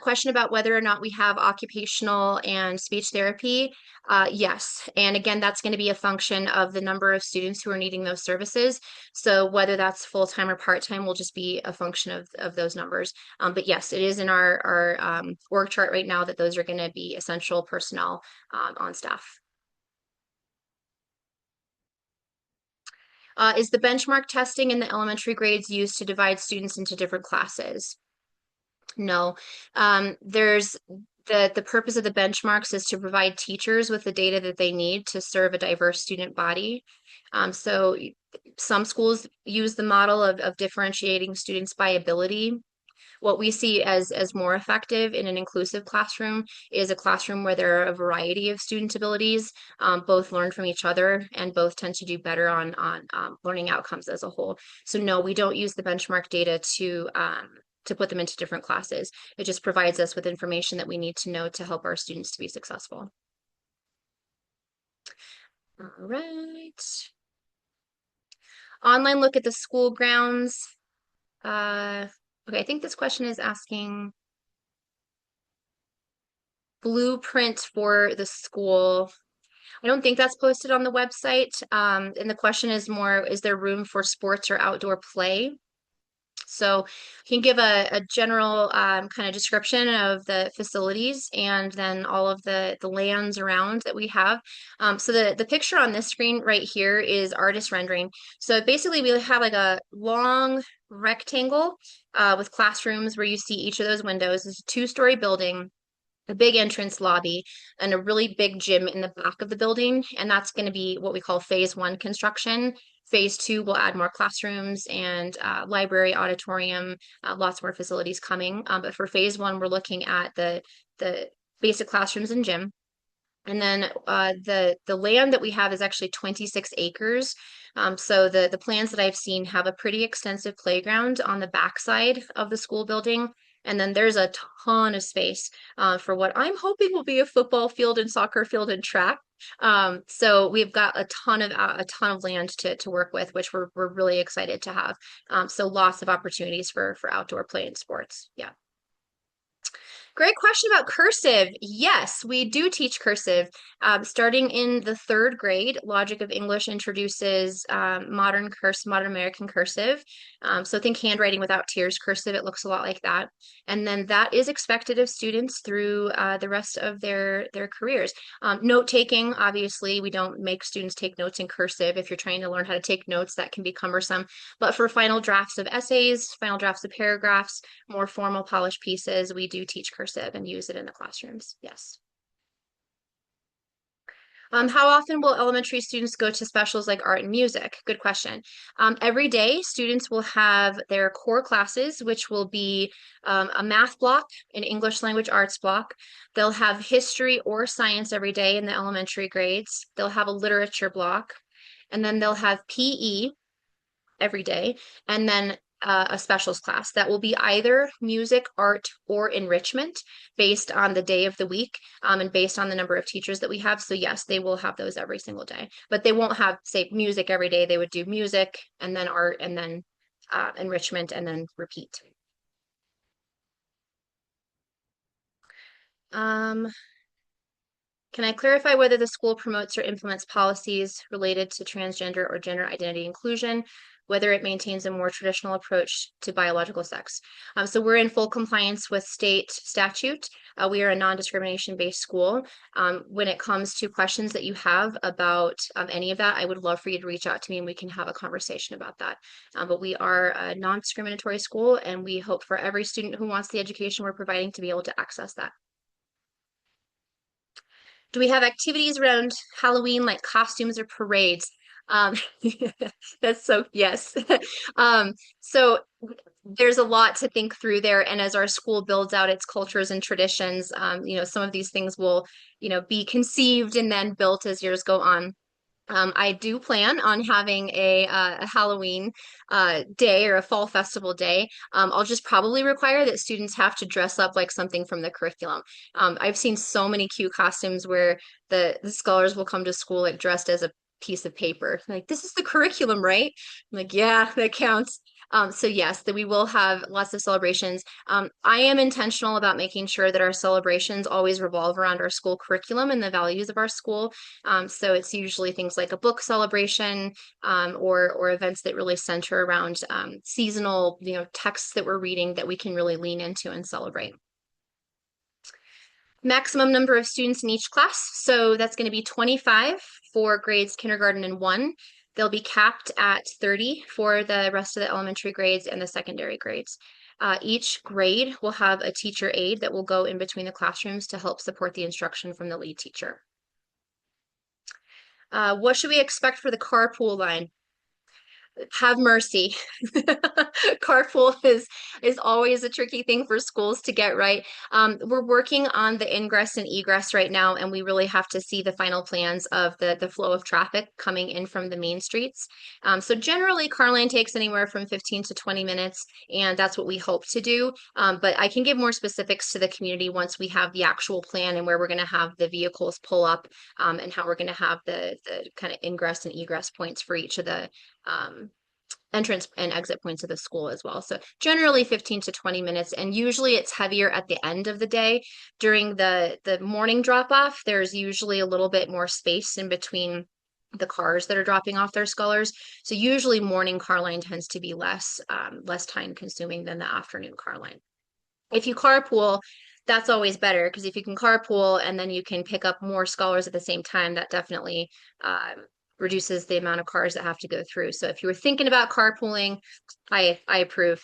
Question about whether or not we have occupational and speech therapy. Yes. And again, that's going to be a function of the number of students who are needing those services. So whether that's full-time or part-time will just be a function of those numbers. But yes, it is in our org chart right now that those are going to be essential personnel on staff. Is the benchmark testing in the elementary grades used to divide students into different classes? No. There's the purpose of the benchmarks is to provide teachers with the data that they need to serve a diverse student body. So some schools use the model of differentiating students by ability. What we see as more effective in an inclusive classroom is a classroom where there are a variety of student abilities, both learn from each other and both tend to do better on learning outcomes as a whole. So no, we don't use the benchmark data to put them into different classes. It just provides us with information that we need to know to help our students to be successful. All right. Online look at the school grounds. Okay, I think this question is asking blueprint for the school. I don't think that's posted on the website. And the question is more, is there room for sports or outdoor play? So you can give a general kind of description of the facilities and then all of the lands around that we have. So the picture on this screen right here is artist rendering. So basically we have like a long rectangle with classrooms where you see each of those windows. It's a two-story building. a big entrance lobby, and a really big gym in the back of the building. And that's going to be what we call phase one construction. Phase two will add more classrooms and library, auditorium, lots more facilities coming. But for phase one, we're looking at the basic classrooms and gym. And then the land that we have is actually 26 acres. So the plans that I've seen have a pretty extensive playground on the backside of the school building. And then there's a ton of space for what I'm hoping will be a football field and soccer field and track. So we've got a ton of land to work with, which we're really excited to have. So lots of opportunities for outdoor play and sports. Yeah. Great question about cursive. Yes, we do teach cursive. Starting in the third grade, Logic of English introduces modern American cursive. So think handwriting without tears cursive. It looks a lot like that. And then that is expected of students through the rest of their careers. Note taking, obviously, we don't make students take notes in cursive. If you're trying to learn how to take notes, that can be cumbersome. But for final drafts of essays, final drafts of paragraphs, more formal polished pieces, we do teach cursive and use it in the classrooms. Yes. How often will elementary students go to specials like art and music? Good question. Every day, students will have their core classes, which will be a math block, an English language arts block. They'll have history or science every day in the elementary grades. They'll have a literature block, and then they'll have PE every day, and then a specials class that will be either music, art, or enrichment based on the day of the week and based on the number of teachers that we have. So yes, they will have those every single day, but they won't have, say, music every day. They would do music and then art and then enrichment and then repeat. Um, Can I clarify whether the school promotes or implements policies related to transgender or gender identity inclusion, whether it maintains a more traditional approach to biological sex? So we're in full compliance with state statute. We are a non-discrimination based school. When it comes to questions that you have about any of that, I would love for you to reach out to me and we can have a conversation about that. But we are a non-discriminatory school and we hope for every student who wants the education we're providing to be able to access that. Do we have activities around Halloween like costumes or parades? Um, that's so, yes. So there's a lot to think through there. And as our school builds out its cultures and traditions, some of these things will, be conceived and then built as years go on. I do plan on having a Halloween day or a fall festival day. I'll just probably require that students have to dress up like something from the curriculum. I've seen so many cute costumes where the scholars will come to school like dressed as a piece of paper. Like, this is the curriculum, right? I'm like, yeah, that counts. So yes, that we will have lots of celebrations. I am intentional about making sure that our celebrations always revolve around our school curriculum and the values of our school. So it's usually things like a book celebration or events that really center around seasonal, texts that we're reading that we can really lean into and celebrate. Maximum number of students in each class. So that's going to be 25 for grades kindergarten and one. They'll be capped at 30 for the rest of the elementary grades and the secondary grades. Each grade will have a teacher aide that will go in between the classrooms to help support the instruction from the lead teacher. What should we expect for the carpool line? Have mercy. Carpool is always a tricky thing for schools to get right. We're working on the ingress and egress right now, and we really have to see the final plans of the flow of traffic coming in from the main streets. So generally, car lane takes anywhere from 15 to 20 minutes, and that's what we hope to do. But I can give more specifics to the community once we have the actual plan and where we're going to have the vehicles pull up and how we're going to have the kind of ingress and egress points for each of the entrance and exit points of the school as well. So generally 15 to 20 minutes, and usually it's heavier at the end of the day. During the morning drop off, there's usually a little bit more space in between the cars that are dropping off their scholars. So usually morning car line tends to be less time consuming than the afternoon car line. If you carpool, that's always better because if you can carpool and then you can pick up more scholars at the same time, that definitely reduces the amount of cars that have to go through. So if you were thinking about carpooling, I approve.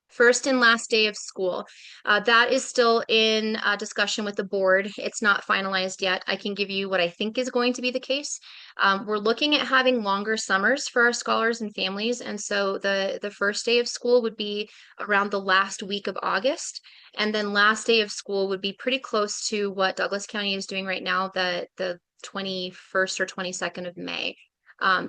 First and last day of school. That is still in discussion with the board. It's not finalized yet. I can give you what I think is going to be the case. We're looking at having longer summers for our scholars and families, and so the first day of school would be around the last week of August, and then last day of school would be pretty close to what Douglas County is doing right now, the 21st or 22nd of May.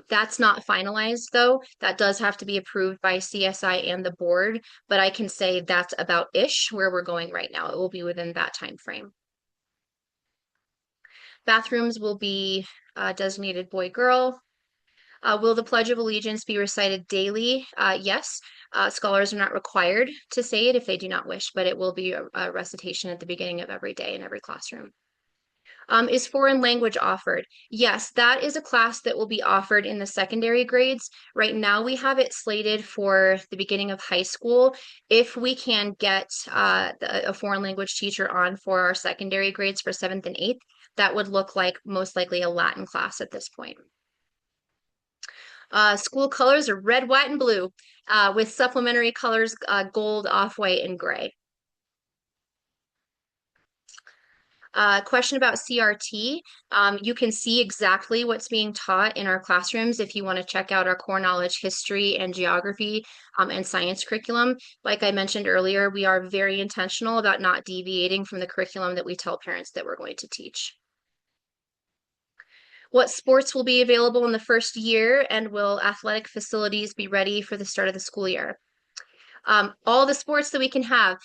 That's not finalized though. That does have to be approved by CSI and the board, but I can say that's about ish where we're going right now. It will be within that time frame. Bathrooms will be designated boy girl. Will the Pledge of Allegiance be recited daily? Yes. Scholars are not required to say it if they do not wish, but it will be a recitation at the beginning of every day in every classroom. Is foreign language offered? Yes, that is a class that will be offered in the secondary grades. Right now, we have it slated for the beginning of high school. If we can get a foreign language teacher on for our secondary grades for seventh and eighth, that would look like most likely a Latin class at this point. School colors are red, white, and blue with supplementary colors gold, off-white, and gray. Question about CRT. You can see exactly what's being taught in our classrooms if you want to check out our core knowledge history and geography and science curriculum. Like I mentioned earlier, we are very intentional about not deviating from the curriculum that we tell parents that we're going to teach. What sports will be available in the first year, and will athletic facilities be ready for the start of the school year? All the sports that we can have.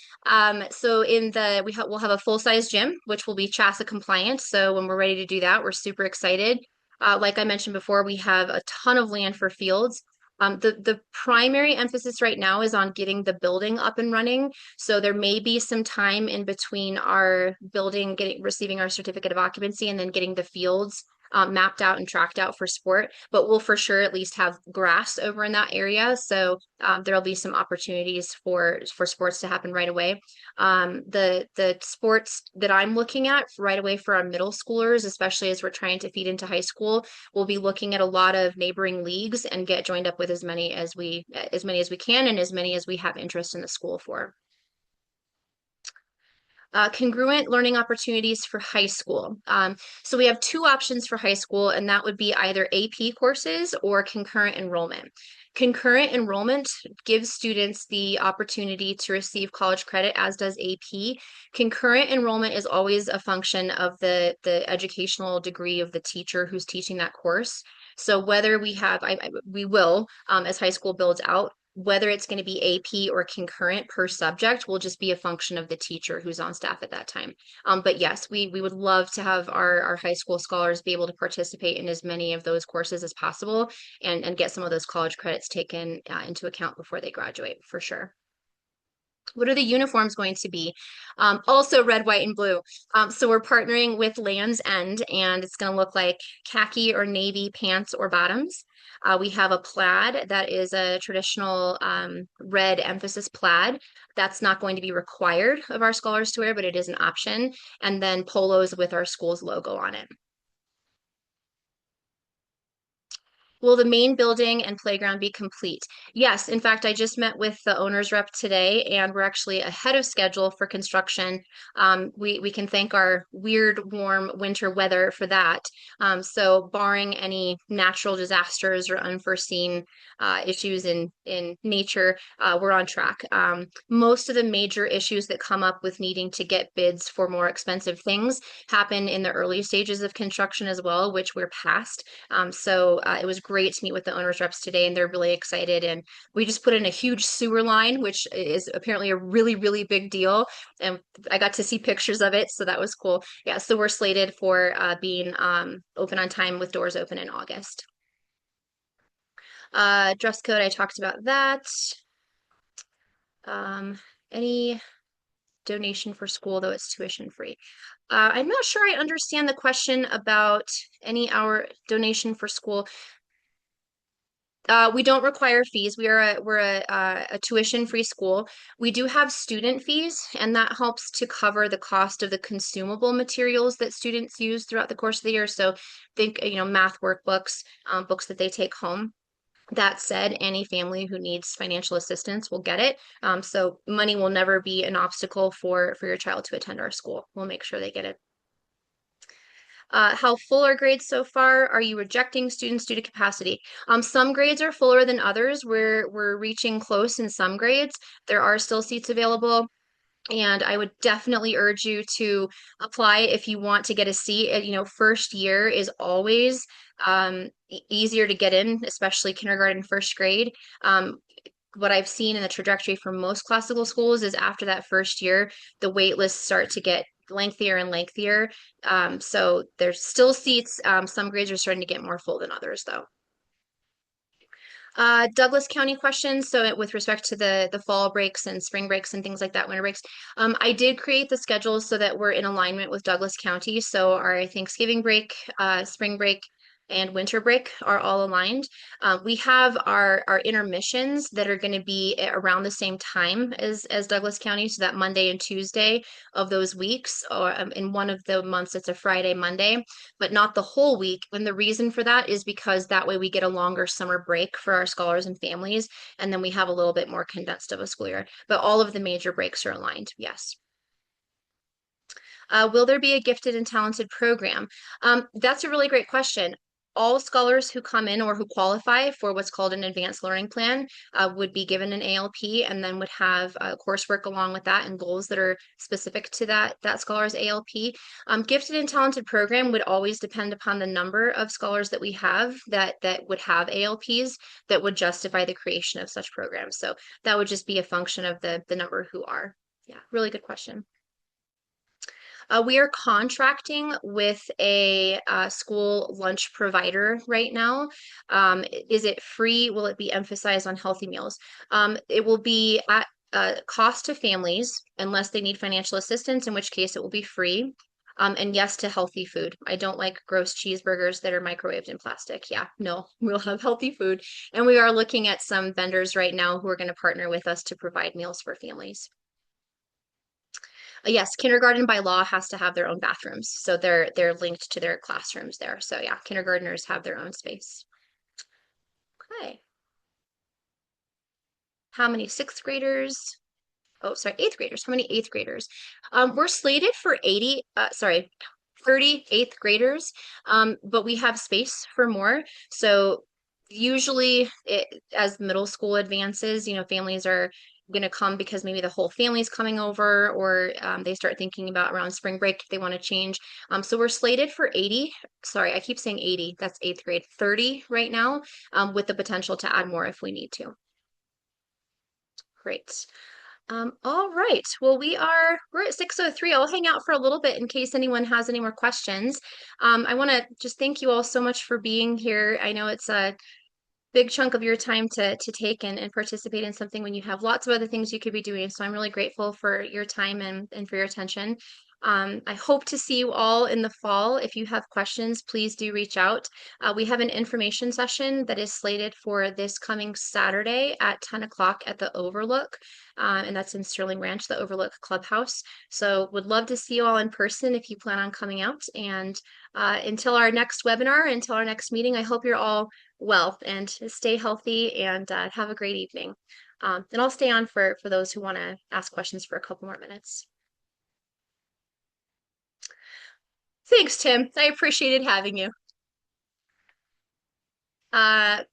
So in the we'll have a full-size gym, which will be CHASA compliant. So when we're ready to do that, we're super excited. Like I mentioned before, we have a ton of land for fields. The primary emphasis right now is on getting the building up and running. So there may be some time in between our building receiving our certificate of occupancy and then getting the fields mapped out and tracked out for sport, but we'll for sure at least have grass over in that area. So there'll be some opportunities for sports to happen right away. The sports that I'm looking at right away for our middle schoolers, especially as we're trying to feed into high school, we'll be looking at a lot of neighboring leagues and get joined up with as many as we can and as many as we have interest in the school for. Congruent learning opportunities for high school. So we have two options for high school, and that would be either AP courses or concurrent enrollment. Concurrent enrollment gives students the opportunity to receive college credit, as does AP. Concurrent enrollment is always a function of the educational degree of the teacher who's teaching that course. So whether we will, as high school builds out, whether it's going to be AP or concurrent per subject will just be a function of the teacher who's on staff at that time. But yes, we would love to have our high school scholars be able to participate in as many of those courses as possible and get some of those college credits taken into account before they graduate for sure. What are the uniforms going to be? Also red, white, and blue. So we're partnering with Land's End, and it's going to look like khaki or navy pants or bottoms. We have a plaid that is a traditional red emphasis plaid. That's not going to be required of our scholars to wear, but it is an option. And then polos with our school's logo on it. Will the main building and playground be complete? Yes, in fact, I just met with the owner's rep today, and we're actually ahead of schedule for construction. We can thank our weird, warm winter weather for that. So barring any natural disasters or unforeseen issues in nature, we're on track. Most of the major issues that come up with needing to get bids for more expensive things happen in the early stages of construction as well, which we're past. So it was great to meet with the owners reps today, and they're really excited. And we just put in a huge sewer line, which is apparently a really, really big deal. And I got to see pictures of it, so that was cool. Yeah, so we're slated for being open on time with doors open in August. Dress code, I talked about that. Any donation for school, though it's tuition free. I'm not sure I understand the question about any hour donation for school. We don't require fees. We're a tuition-free school. We do have student fees, and that helps to cover the cost of the consumable materials that students use throughout the course of the year. So think, math workbooks, books that they take home. That said, any family who needs financial assistance will get it. So money will never be an obstacle for your child to attend our school. We'll make sure they get it. How full are grades so far? Are you rejecting students due to capacity? Some grades are fuller than others. We're reaching close in some grades. There are still seats available. And I would definitely urge you to apply if you want to get a seat. First year is always easier to get in, especially kindergarten, first grade. Um, what I've seen in the trajectory for most classical schools is after that first year, the wait lists start to get lengthier and lengthier. So there's still seats. Some grades are starting to get more full than others, though. Douglas County questions. So with respect to the fall breaks and spring breaks and things like that, winter breaks, I did create the schedules so that we're in alignment with Douglas County. So our Thanksgiving break, spring break, and winter break are all aligned. We have our intermissions that are going to be around the same time as Douglas County. So that Monday and Tuesday of those weeks, or in one of the months, it's a Friday, Monday, but not the whole week. And the reason for that is because that way we get a longer summer break for our scholars and families, and then we have a little bit more condensed of a school year. But all of the major breaks are aligned, yes. Will there be a gifted and talented program? That's a really great question. All scholars who come in or who qualify for what's called an advanced learning plan would be given an ALP and then would have coursework along with that and goals that are specific to that scholar's ALP. Gifted and talented program would always depend upon the number of scholars that we have that would have ALPs that would justify the creation of such programs. So that would just be a function of the number who are. Yeah, really good question. We are contracting with a school lunch provider right now. Is it free? Will it be emphasized on healthy meals? It will be at cost to families unless they need financial assistance, in which case it will be free. And yes to healthy food. I don't like gross cheeseburgers that are microwaved in plastic. Yeah, no, we'll have healthy food. And we are looking at some vendors right now who are going to partner with us to provide meals for families. Yes, kindergarten by law has to have their own bathrooms. So they're linked to their classrooms there. So yeah, kindergartners have their own space. Okay. How many sixth graders? Oh, sorry, eighth graders. How many eighth graders? We're slated for 30 eighth graders, but we have space for more. So usually as middle school advances, families are going to come because maybe the whole family's coming over, or they start thinking about around spring break if they want to change. So we're slated for 80. Sorry, I keep saying 80. That's eighth grade. 30 right now, with the potential to add more if we need to. Great. All right. Well, we're at 6:03. I'll hang out for a little bit in case anyone has any more questions. I want to just thank you all so much for being here. I know it's a big chunk of your time to take and participate in something when you have lots of other things you could be doing. So I'm really grateful for your time and for your attention. I hope to see you all in the fall. If you have questions, please do reach out. We have an information session that is slated for this coming Saturday at 10 o'clock at the Overlook, and that's in Sterling Ranch, the Overlook Clubhouse. So would love to see you all in person if you plan on coming out. And until our next webinar, until our next meeting, I hope you're all well and stay healthy and have a great evening. And I'll stay on for those who want to ask questions for a couple more minutes. Thanks, Tim. I appreciated having you.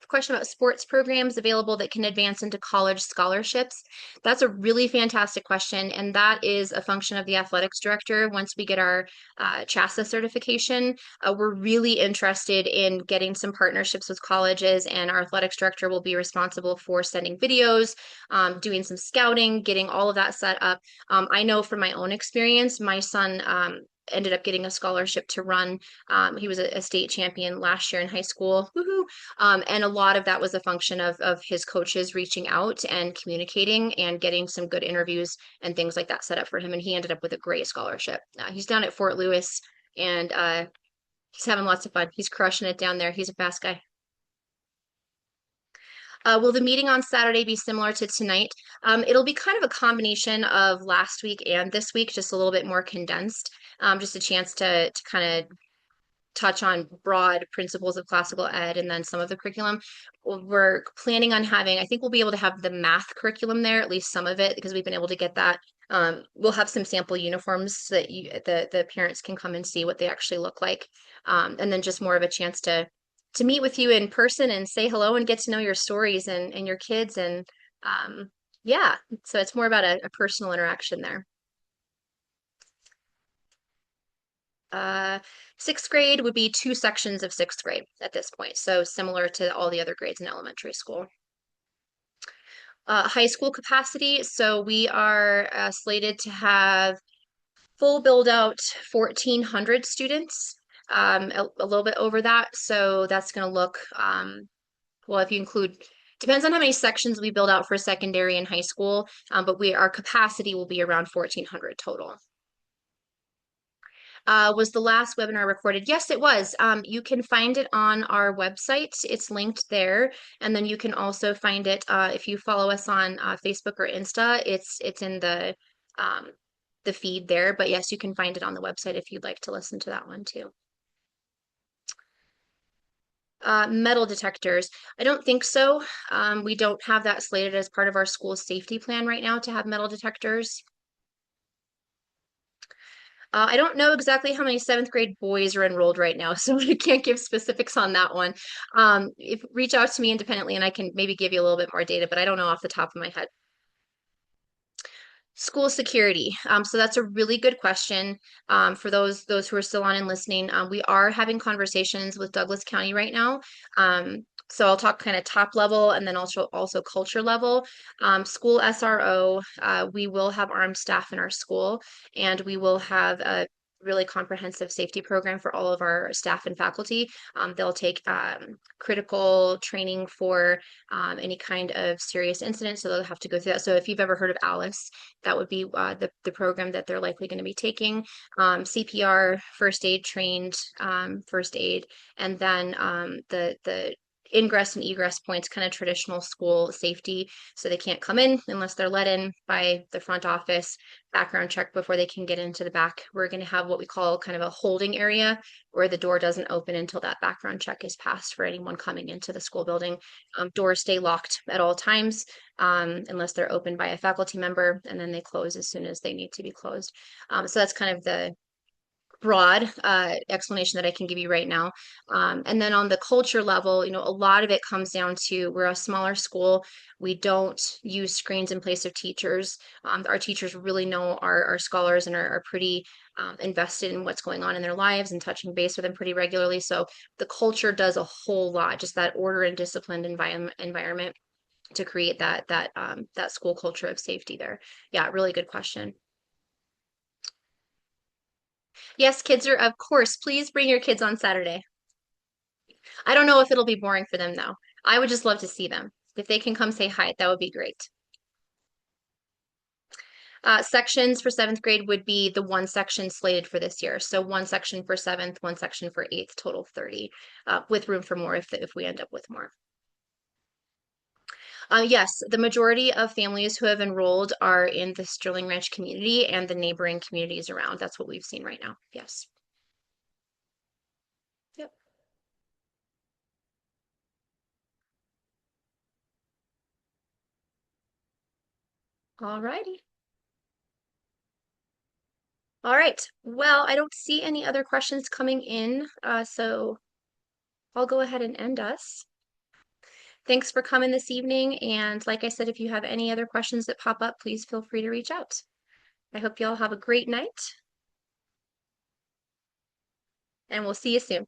Question about sports programs available that can advance into college scholarships. That's a really fantastic question, and that is a function of the athletics director. Once we get our CHASA certification, we're really interested in getting some partnerships with colleges, and our athletics director will be responsible for sending videos, doing some scouting, getting all of that set up. I know from my own experience, my son ended up getting a scholarship to run. He was a state champion last year in high school. Woohoo! And a lot of that was a function of his coaches reaching out and communicating and getting some good interviews and things like that set up for him. And he ended up with a great scholarship. He's down at Fort Lewis and he's having lots of fun. He's crushing it down there. He's a fast guy. Will the meeting on Saturday be similar to tonight? It'll be kind of a combination of last week and this week, just a little bit more condensed. Just a chance to kind of touch on broad principles of classical ed and then some of the curriculum. We're planning on having, I think we'll be able to have the math curriculum there, at least some of it, because we've been able to get that. We'll have some sample uniforms so that the parents can come and see what they actually look like. And then just more of a chance to meet with you in person and say hello and get to know your stories and your kids. And yeah, so it's more about a personal interaction there. Uh, Sixth grade would be two sections of sixth grade at this point, so similar to all the other grades in elementary school. High school capacity, so we are slated to have full build out 1,400 students, a little bit over that. So that's going to look, well, if you include, depends on how many sections we build out for secondary and high school, but our capacity will be around 1,400 total. Was the last webinar recorded? Yes, it was. You can find it on our website. It's linked there. And then you can also find it if you follow us on Facebook or Insta. It's in the feed there. But yes, you can find it on the website if you'd like to listen to that one too. Metal detectors. I don't think so. We don't have that slated as part of our school safety plan right now to have metal detectors. I don't know exactly how many seventh grade boys are enrolled right now, so I can't give specifics on that one. If reach out to me independently and I can maybe give you a little bit more data, but I don't know off the top of my head. School security. So that's a really good question. For those who are still on and listening, we are having conversations with Douglas County right now. So I'll talk kind of top level and then also culture level. School SRO, we will have armed staff in our school, and we will have a really comprehensive safety program for all of our staff and faculty. They'll take critical training for any kind of serious incident, so they'll have to go through that. So if you've ever heard of Alice, that would be the program that they're likely going to be taking. CPR, first aid trained, first aid, and then the ingress and egress points, kind of traditional school safety. So they can't come in unless they're let in by the front office, background check before they can get into the back. We're going to have what we call kind of a holding area where the door doesn't open until that background check is passed for anyone coming into the school building. Doors stay locked at all times unless they're opened by a faculty member, and then they close as soon as they need to be closed. So that's kind of the broad explanation that I can give you right now. And then on the culture level, a lot of it comes down to we're a smaller school. We don't use screens in place of teachers. Our teachers really know our scholars and are pretty invested in what's going on in their lives and touching base with them pretty regularly. So the culture does a whole lot, just that order and disciplined environment to create that school culture of safety there. Yeah, really good question. Yes, kids are, of course, please bring your kids on Saturday. I don't know if it'll be boring for them though. I would just love to see them. If they can come say hi, that would be great. Sections for seventh grade would be the one section slated for this year. So one section for seventh, one section for eighth, total 30, with room for more if we end up with more. Yes, the majority of families who have enrolled are in the Sterling Ranch community and the neighboring communities around. That's what we've seen right now. Yes. Yep. All righty. All right. Well, I don't see any other questions coming in, so I'll go ahead and end us. Thanks for coming this evening. And like I said, if you have any other questions that pop up, please feel free to reach out. I hope you all have a great night, and we'll see you soon.